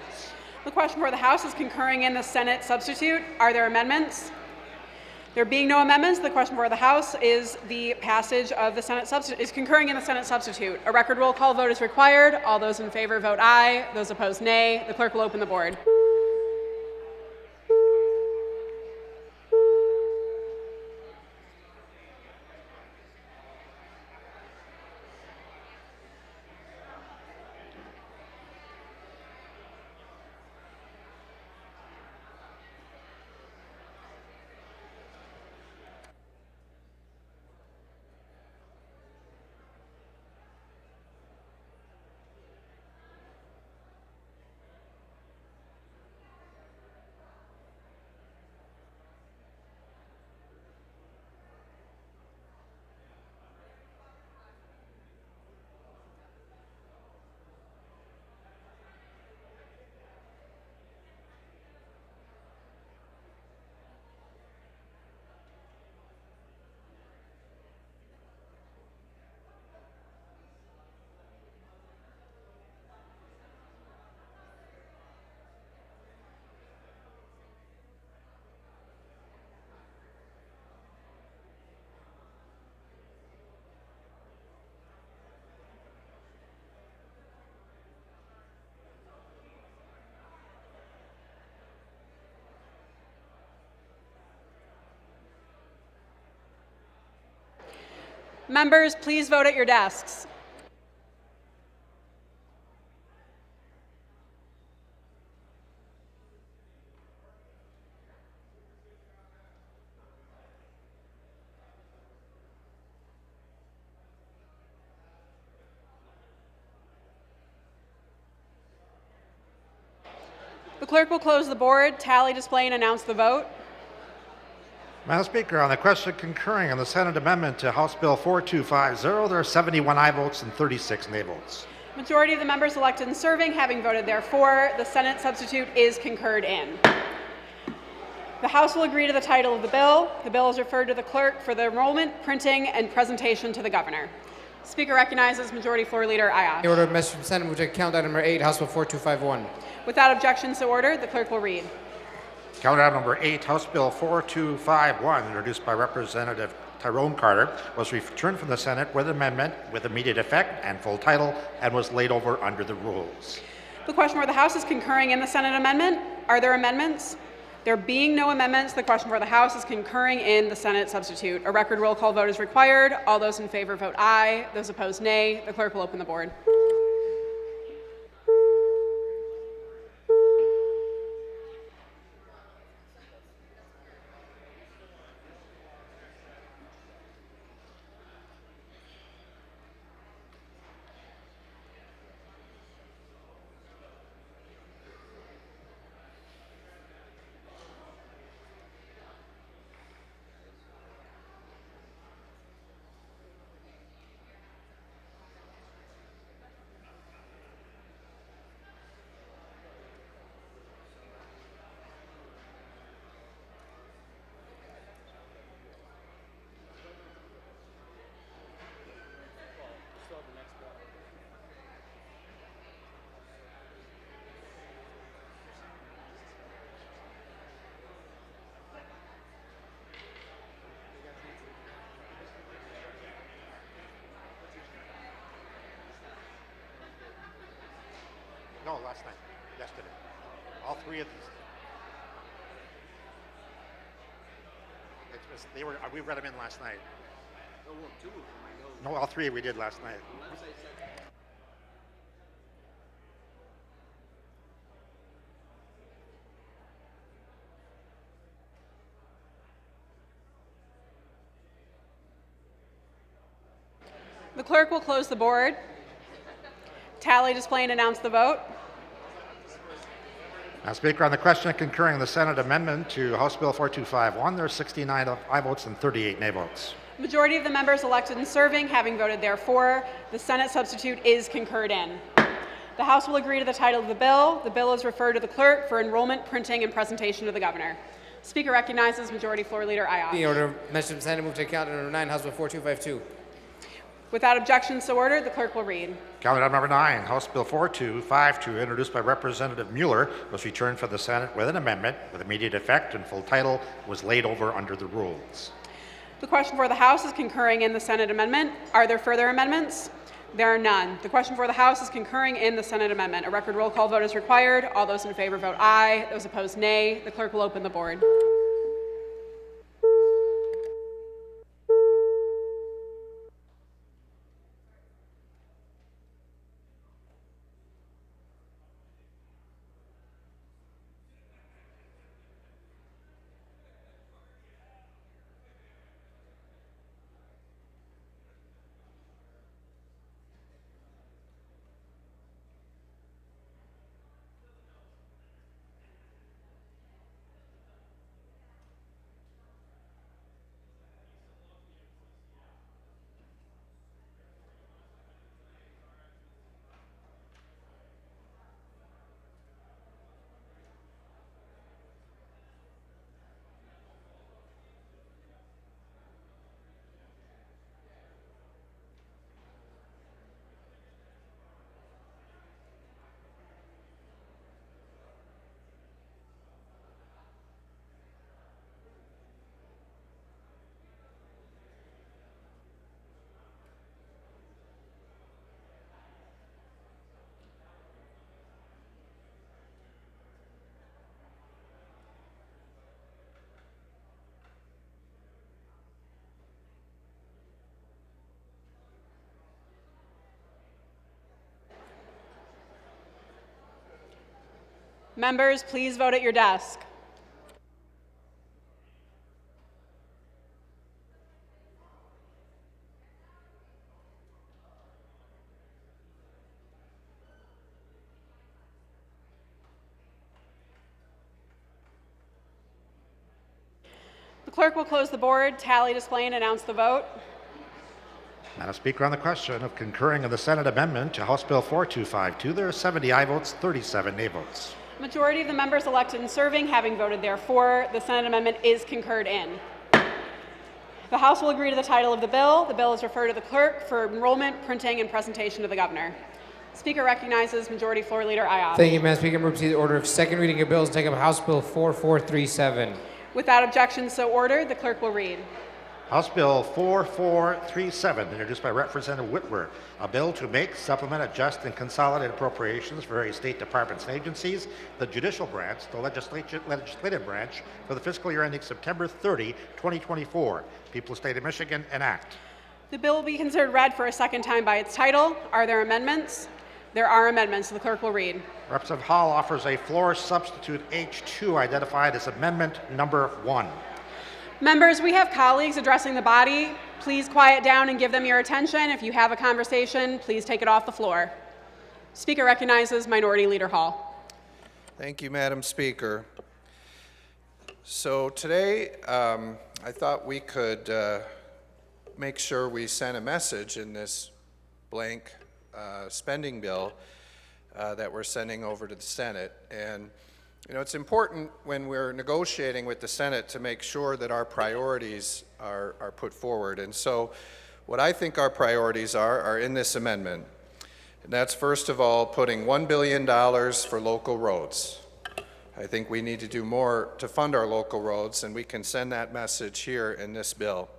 The question for the House is concurring in the Senate substitute. Are there amendments? There being no amendments, the question for the House is the passage of the Senate substitute, is concurring in the Senate substitute. A record roll call vote is required. All those in favor vote aye. Those opposed, nay. The clerk will open the board. Members, please vote at your desks. The clerk will close the board, tally, display, and announce the vote. Madam Speaker, on the question concurring on the Senate amendment to House Bill 4250, there are 71 aye votes and 36 nay votes. Majority of the members elected and serving having voted therefore, the Senate substitute is concurred in. The House will agree to the title of the bill. The bill is referred to the clerk for the enrollment, printing, and presentation to the governor. Speaker recognizes Majority Floor Leader Ayash. The order of message from the Senate move to count item number 8, House Bill 4251. Without objection, so ordered. The clerk will read. Calendar item number 8, House Bill 4251, introduced by Representative Tyrone Carter, was returned from the Senate with amendment with immediate effect and full title and was laid over under the rules. The question where the House is concurring in the Senate amendment. Are there amendments? There being no amendments, the question for the House is concurring in the Senate substitute. A record roll call vote is required. All those in favor vote aye. Those opposed, nay. The clerk will open the board. No, last night, yesterday. All three of these. We read them in last night. No, all three we did last night. The clerk will close the board. Tally, display, and announce the vote. Madam Speaker, on the question concurring in the Senate amendment to House Bill 4251, there are 69 aye votes and 38 nay votes. Majority of the members elected and serving having voted therefore, the Senate substitute is concurred in. The House will agree to the title of the bill. The bill is referred to the clerk for enrollment, printing, and presentation to the governor. Speaker recognizes Majority Floor Leader Ayash. The order of message from the Senate move to count item number 9, House Bill 4252. Without objection, so ordered. The clerk will read. Calendar item number 9, House Bill 4252, introduced by Representative Mueller, was returned from the Senate with an amendment with immediate effect and full title was laid over under the rules. The question for the House is concurring in the Senate amendment. Are there further amendments? There are none. The question for the House is concurring in the Senate amendment. A record roll call vote is required. All those in favor vote aye. Those opposed, nay. The clerk will open the board. Members, please vote at your desk. The clerk will close the board, tally, display, and announce the vote. Madam Speaker, on the question of concurring in the Senate amendment to House Bill 4252, there are 70 aye votes, 37 nay votes. Majority of the members elected and serving having voted therefore, the Senate amendment is concurred in. The House will agree to the title of the bill. The bill is referred to the clerk for enrollment, printing, and presentation to the governor. Speaker recognizes Majority Floor Leader Ayad. Thank you, Madam Speaker. Move to see the order of second reading of bills and take up House Bill 4437. Without objection, so ordered, the clerk will read. House Bill 4437, introduced by Representative Whitwer, a bill to make, supplement, adjust, and consolidate appropriations for various state departments and agencies, the judicial branch, the legislative branch, for the fiscal year ending September 30, 2024. People of the State of Michigan, enact. The bill will be considered read for a second time by its title. Are there amendments? There are amendments. The clerk will read. Representative Hall offers a floor substitute H2 identified as Amendment Number 1. Members, we have colleagues addressing the body. Please quiet down and give them your attention. If you have a conversation, please take it off the floor. Speaker recognizes Minority Leader Hall. Thank you, Madam Speaker. So today, I thought we could make sure we sent a message in this blank spending bill that we're sending over to the Senate. And you know, it's important when we're negotiating with the Senate to make sure that our priorities are put forward. And so what I think our priorities are in this amendment. And that's first of all putting $1 billion for local roads. I think we need to do more to fund our local roads, and we can send that message here in this bill.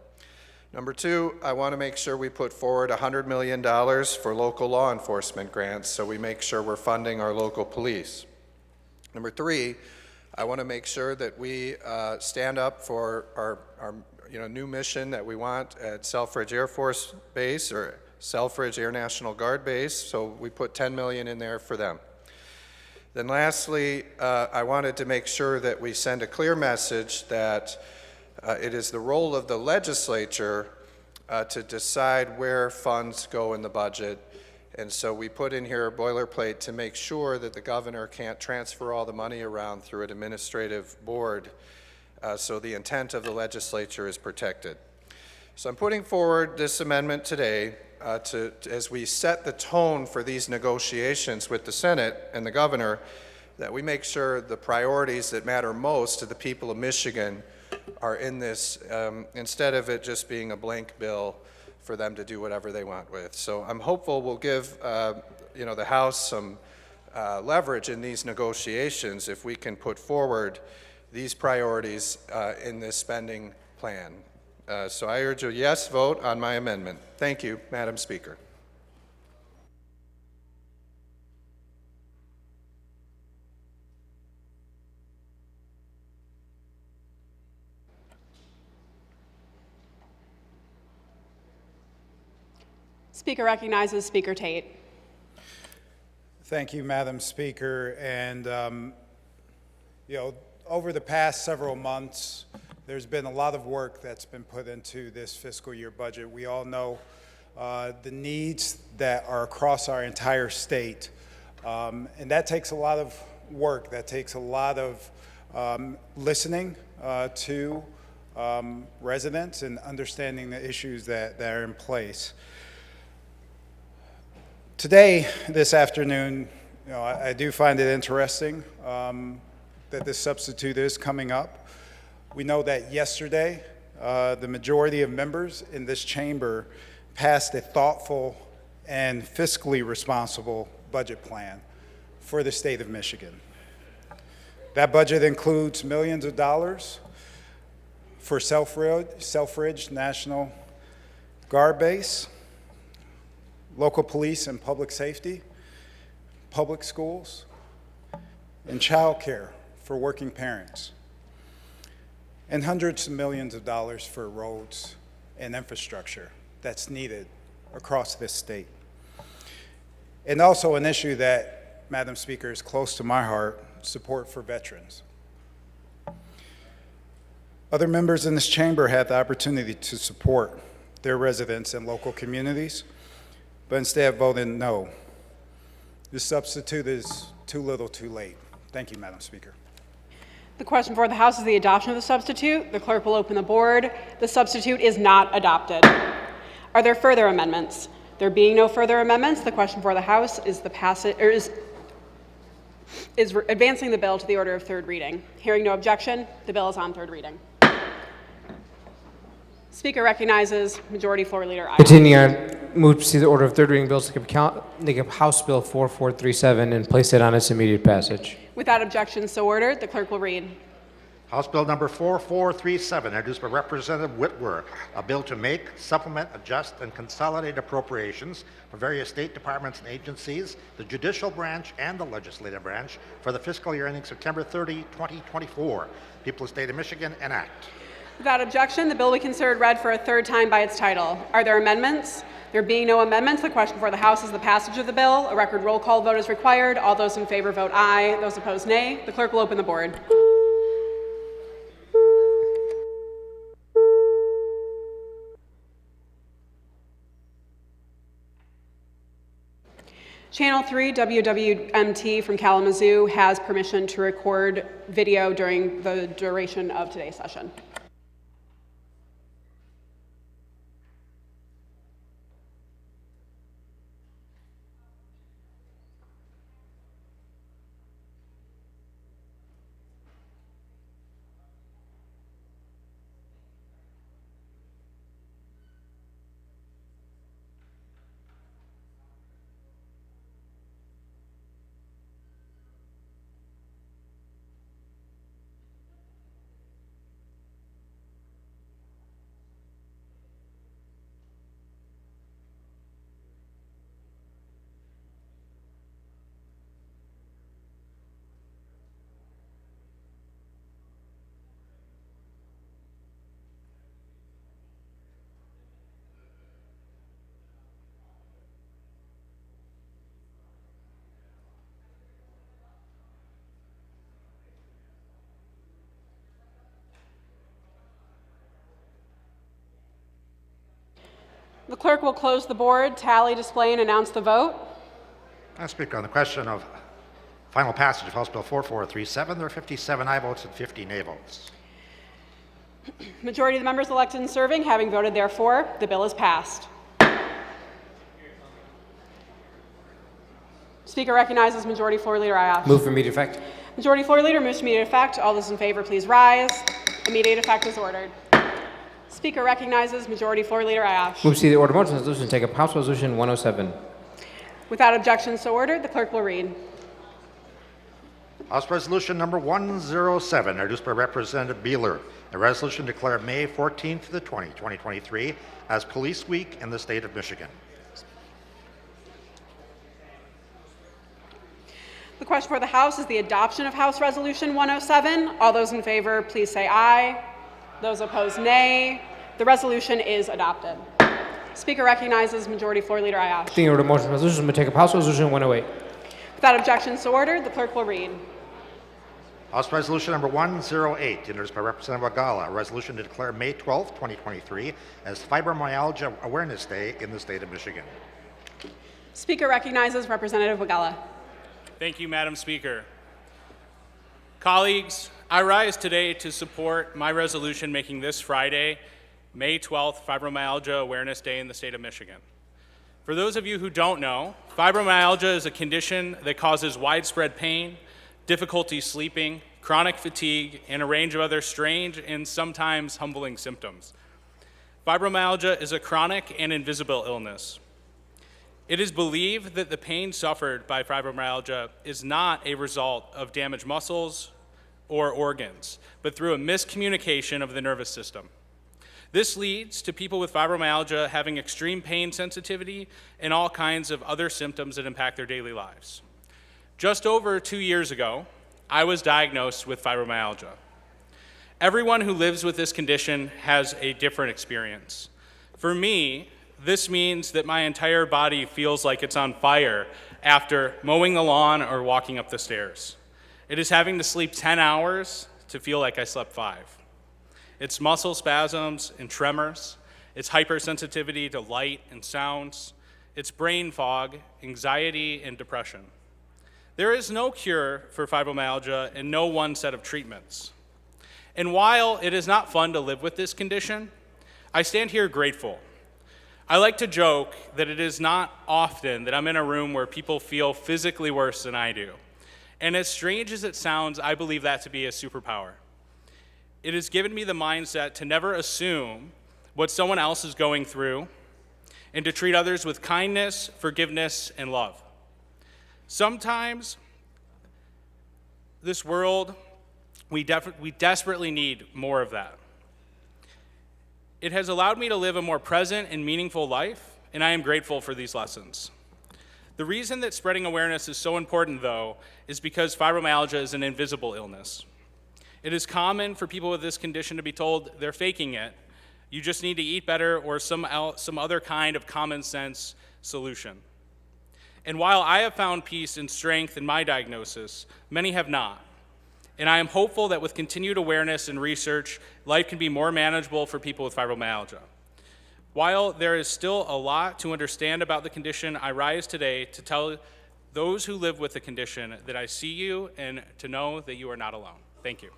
Number two, I want to make sure we put forward $100 million for local law enforcement grants so we make sure we're funding our local police. Number three, I want to make sure that we stand up for our new mission that we want at Selfridge Air Force Base or Selfridge Air National Guard Base, so we put $10 million in there for them. Then lastly, I wanted to make sure that we send a clear message that it is the role of the legislature to decide where funds go in the budget. And so we put in here a boilerplate to make sure that the governor can't transfer all the money around through an administrative board, so the intent of the legislature is protected. So I'm putting forward this amendment today as we set the tone for these negotiations with the Senate and the governor, that we make sure the priorities that matter most to the people of Michigan are in this, instead of it just being a blank bill for them to do whatever they want with. So I'm hopeful we'll give the House some leverage in these negotiations if we can put forward these priorities in this spending plan. So I urge a yes vote on my amendment. Thank you, Madam Speaker. Speaker recognizes Speaker Tate. Thank you, Madam Speaker. And, over the past several months, there's been a lot of work that's been put into this fiscal year budget. We all know the needs that are across our entire state. And that takes a lot of work. That takes a lot of listening to residents and understanding the issues that are in place. Today, this afternoon, I do find it interesting that this substitute is coming up. We know that yesterday, the majority of members in this chamber passed a thoughtful and fiscally responsible budget plan for the state of Michigan. That budget includes millions of dollars for Selfridge National Guard Base, local police and public safety, public schools, and child care for working parents, and hundreds of millions of dollars for roads and infrastructure that's needed across this state. And also an issue that, Madam Speaker, is close to my heart, support for veterans. Other members in this chamber had the opportunity to support their residents and local communities, but instead voted no. This substitute is too little too late. Thank you, Madam Speaker. The question before the House is the adoption of the substitute. The clerk will open the board. The substitute is not adopted. Are there further amendments? There being no further amendments, the question before the House is advancing the bill to the order of third reading. Hearing no objection, the bill is on third reading. Speaker recognizes Majority Floor Leader Ayash. Continue. Move to see the order of third reading bills take up House Bill 4437 and place it on its immediate passage. Without objection, so ordered. The clerk will read. House Bill number 4437, introduced by Representative Whitwer, a bill to make, supplement, adjust, and consolidate appropriations for various state departments and agencies, the judicial branch and the legislative branch for the fiscal year ending September 30, 2024. People of the State of Michigan, enact. Without objection, the bill will be considered read for a third time by its title. Are there amendments? There being no amendments, the question before the House is the passage of the bill. A record roll call vote is required. All those in favor vote aye. Those opposed, nay. The clerk will open the board. Channel 3 WWMT from Kalamazoo has permission to record video during the duration of today's session. The clerk will close the board, tally, display, and announce the vote. Madam Speaker, on the question of final passage of House Bill 4437, there are 57 aye votes and 50 nay votes. Majority of the members elected and serving having voted therefore, the bill is passed. Speaker recognizes Majority Floor Leader Ayash. Move for immediate effect. Majority Floor Leader moves to immediate effect. All those in favor, please rise. Immediate effect is ordered. Speaker recognizes Majority Floor Leader Ayash. Move to see the order of motion resolution take up House Resolution 107. Without objection, so ordered. The clerk will read. House Resolution number 107, introduced by Representative Beeler, a resolution to declare May 14th to the 2023 as Police Week in the state of Michigan. The question for the House is the adoption of House Resolution 107. All those in favor, please say aye. Those opposed, nay. The resolution is adopted. Speaker recognizes Majority Floor Leader Ayash. The order of motion resolution will take up House Resolution 108. Without objection, so ordered. The clerk will read. House Resolution number 108, introduced by Representative Wagala, a resolution to declare May 12th, 2023 as Fibromyalgia Awareness Day in the state of Michigan. Speaker recognizes Representative Wagala. Thank you, Madam Speaker. Colleagues, I rise today to support my resolution making this Friday, May 12th, Fibromyalgia Awareness Day in the state of Michigan. For those of you who don't know, fibromyalgia is a condition that causes widespread pain, difficulty sleeping, chronic fatigue, and a range of other strange and sometimes humbling symptoms. Fibromyalgia is a chronic and invisible illness. It is believed that the pain suffered by fibromyalgia is not a result of damaged muscles or organs, but through a miscommunication of the nervous system. This leads to people with fibromyalgia having extreme pain sensitivity and all kinds of other symptoms that impact their daily lives. Just over 2 years ago, I was diagnosed with fibromyalgia. Everyone who lives with this condition has a different experience. For me, this means that my entire body feels like it's on fire after mowing the lawn or walking up the stairs. It is having to sleep 10 hours to feel like I slept 5. It's muscle spasms and tremors. It's hypersensitivity to light and sounds. It's brain fog, anxiety, and depression. There is no cure for fibromyalgia and no one set of treatments. And while it is not fun to live with this condition, I stand here grateful. I like to joke that it is not often that I'm in a room where people feel physically worse than I do. And as strange as it sounds, I believe that to be a superpower. It has given me the mindset to never assume what someone else is going through and to treat others with kindness, forgiveness, and love. Sometimes this world, we desperately need more of that. It has allowed me to live a more present and meaningful life, and I am grateful for these lessons. The reason that spreading awareness is so important, though, is because fibromyalgia is an invisible illness. It is common for people with this condition to be told they're faking it. You just need to eat better or some other kind of common sense solution. And while I have found peace and strength in my diagnosis, many have not. And I am hopeful that with continued awareness and research, life can be more manageable for people with fibromyalgia. While there is still a lot to understand about the condition, I rise today to tell those who live with the condition that I see you and to know that you are not alone. Thank you.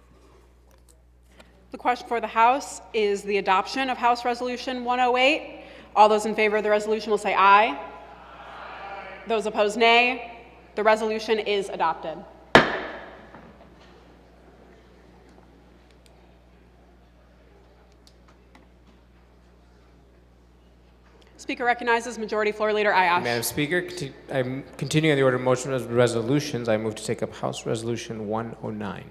The question for the House is the adoption of House Resolution 108. All those in favor of the resolution will say aye. Aye. Those opposed, nay. The resolution is adopted. Speaker recognizes Majority Floor Leader Ayash. Madam Speaker, I'm continuing the order of motion of resolutions. I move to take up House Resolution 109.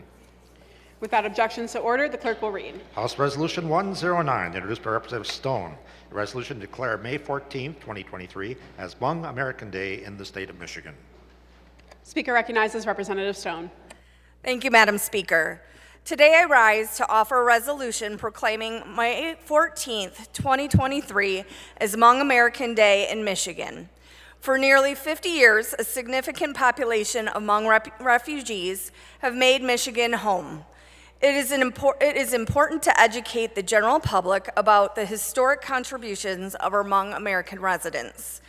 Without objections to order, the clerk will read. House Resolution 109, introduced by Representative Stone. A resolution to declare May 14, 2023 as Hmong American Day in the state of Michigan. Speaker recognizes Representative Stone. Thank you, Madam Speaker. Today I rise to offer a resolution proclaiming May 14th, 2023 as Hmong American Day in Michigan. For nearly 50 years, a significant population of Hmong refugees have made Michigan home. It is important to educate the general public about the historic contributions of our Hmong American residents.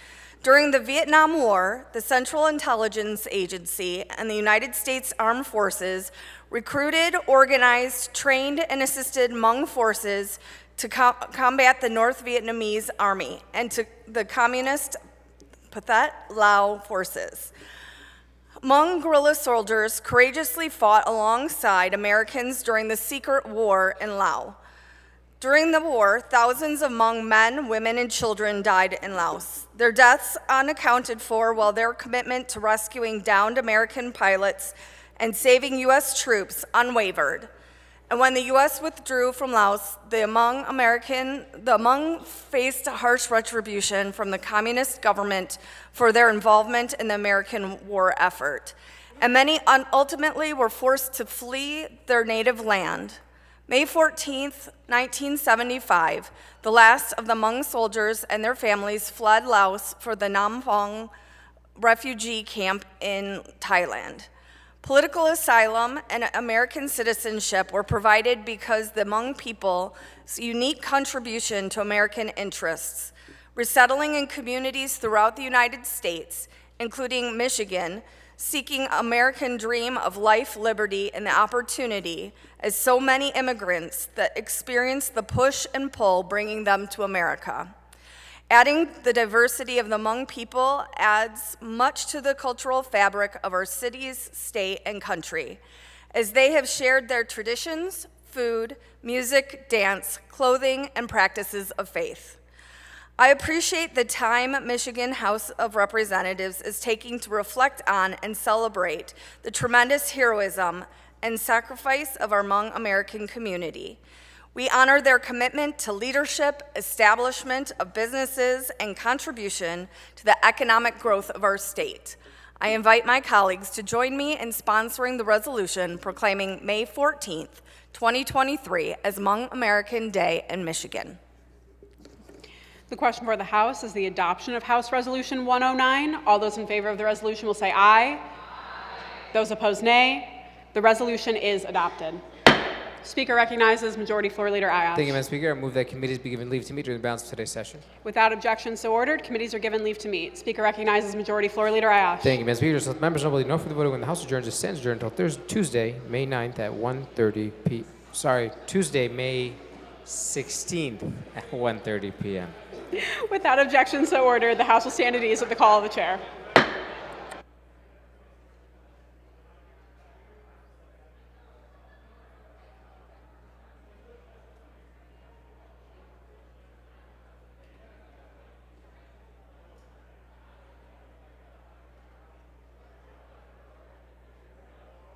During the Vietnam War, the Central Intelligence Agency and the United States Armed Forces recruited, organized, trained, and assisted Hmong forces to combat the North Vietnamese Army and to the communist Pathet Lao forces. Hmong guerrilla soldiers courageously fought alongside Americans during the secret war in Laos. During the war, thousands of Hmong men, women, and children died in Laos. Their deaths unaccounted for, while their commitment to rescuing downed American pilots and saving U.S. troops unwavered. And when the U.S. withdrew from Laos, the Hmong faced harsh retribution from the communist government for their involvement in the American war effort. And many ultimately were forced to flee their native land. May 14th, 1975, the last of the Hmong soldiers and their families fled Laos for the Nam Phong refugee camp in Thailand. Political asylum and American citizenship were provided because the Hmong people's unique contribution to American interests, resettling in communities throughout the United States, including Michigan, seeking American dream of life, liberty, and the opportunity, as so many immigrants that experienced the push and pull bringing them to America. Adding the diversity of the Hmong people adds much to the cultural fabric of our cities, state, and country, as they have shared their traditions, food, music, dance, clothing, and practices of faith. I appreciate the time Michigan House of Representatives is taking to reflect on and celebrate the tremendous heroism and sacrifice of our Hmong American community. We honor their commitment to leadership, establishment of businesses, and contribution to the economic growth of our state. I invite my colleagues to join me in sponsoring the resolution proclaiming May 14th, 2023 as Hmong American Day in Michigan. The question for the House is the adoption of House Resolution 109. All those in favor of the resolution will say aye. Aye. Those opposed, nay. The resolution is adopted. Speaker recognizes Majority Floor Leader Ayash. Thank you, Madam Speaker. I move that committees be given leave to meet during the balance of today's session. Without objection, so ordered. Committees are given leave to meet. Speaker recognizes Majority Floor Leader Ayash. Thank you, Madam Speaker. So the members will know for the voting when the House adjourns. It stands adjourned until Tuesday, May 9th at 1:30 p. Sorry, Tuesday, May 16th at 1:30 p.m. Without objection, so ordered. The House will stand at ease at the call of the chair.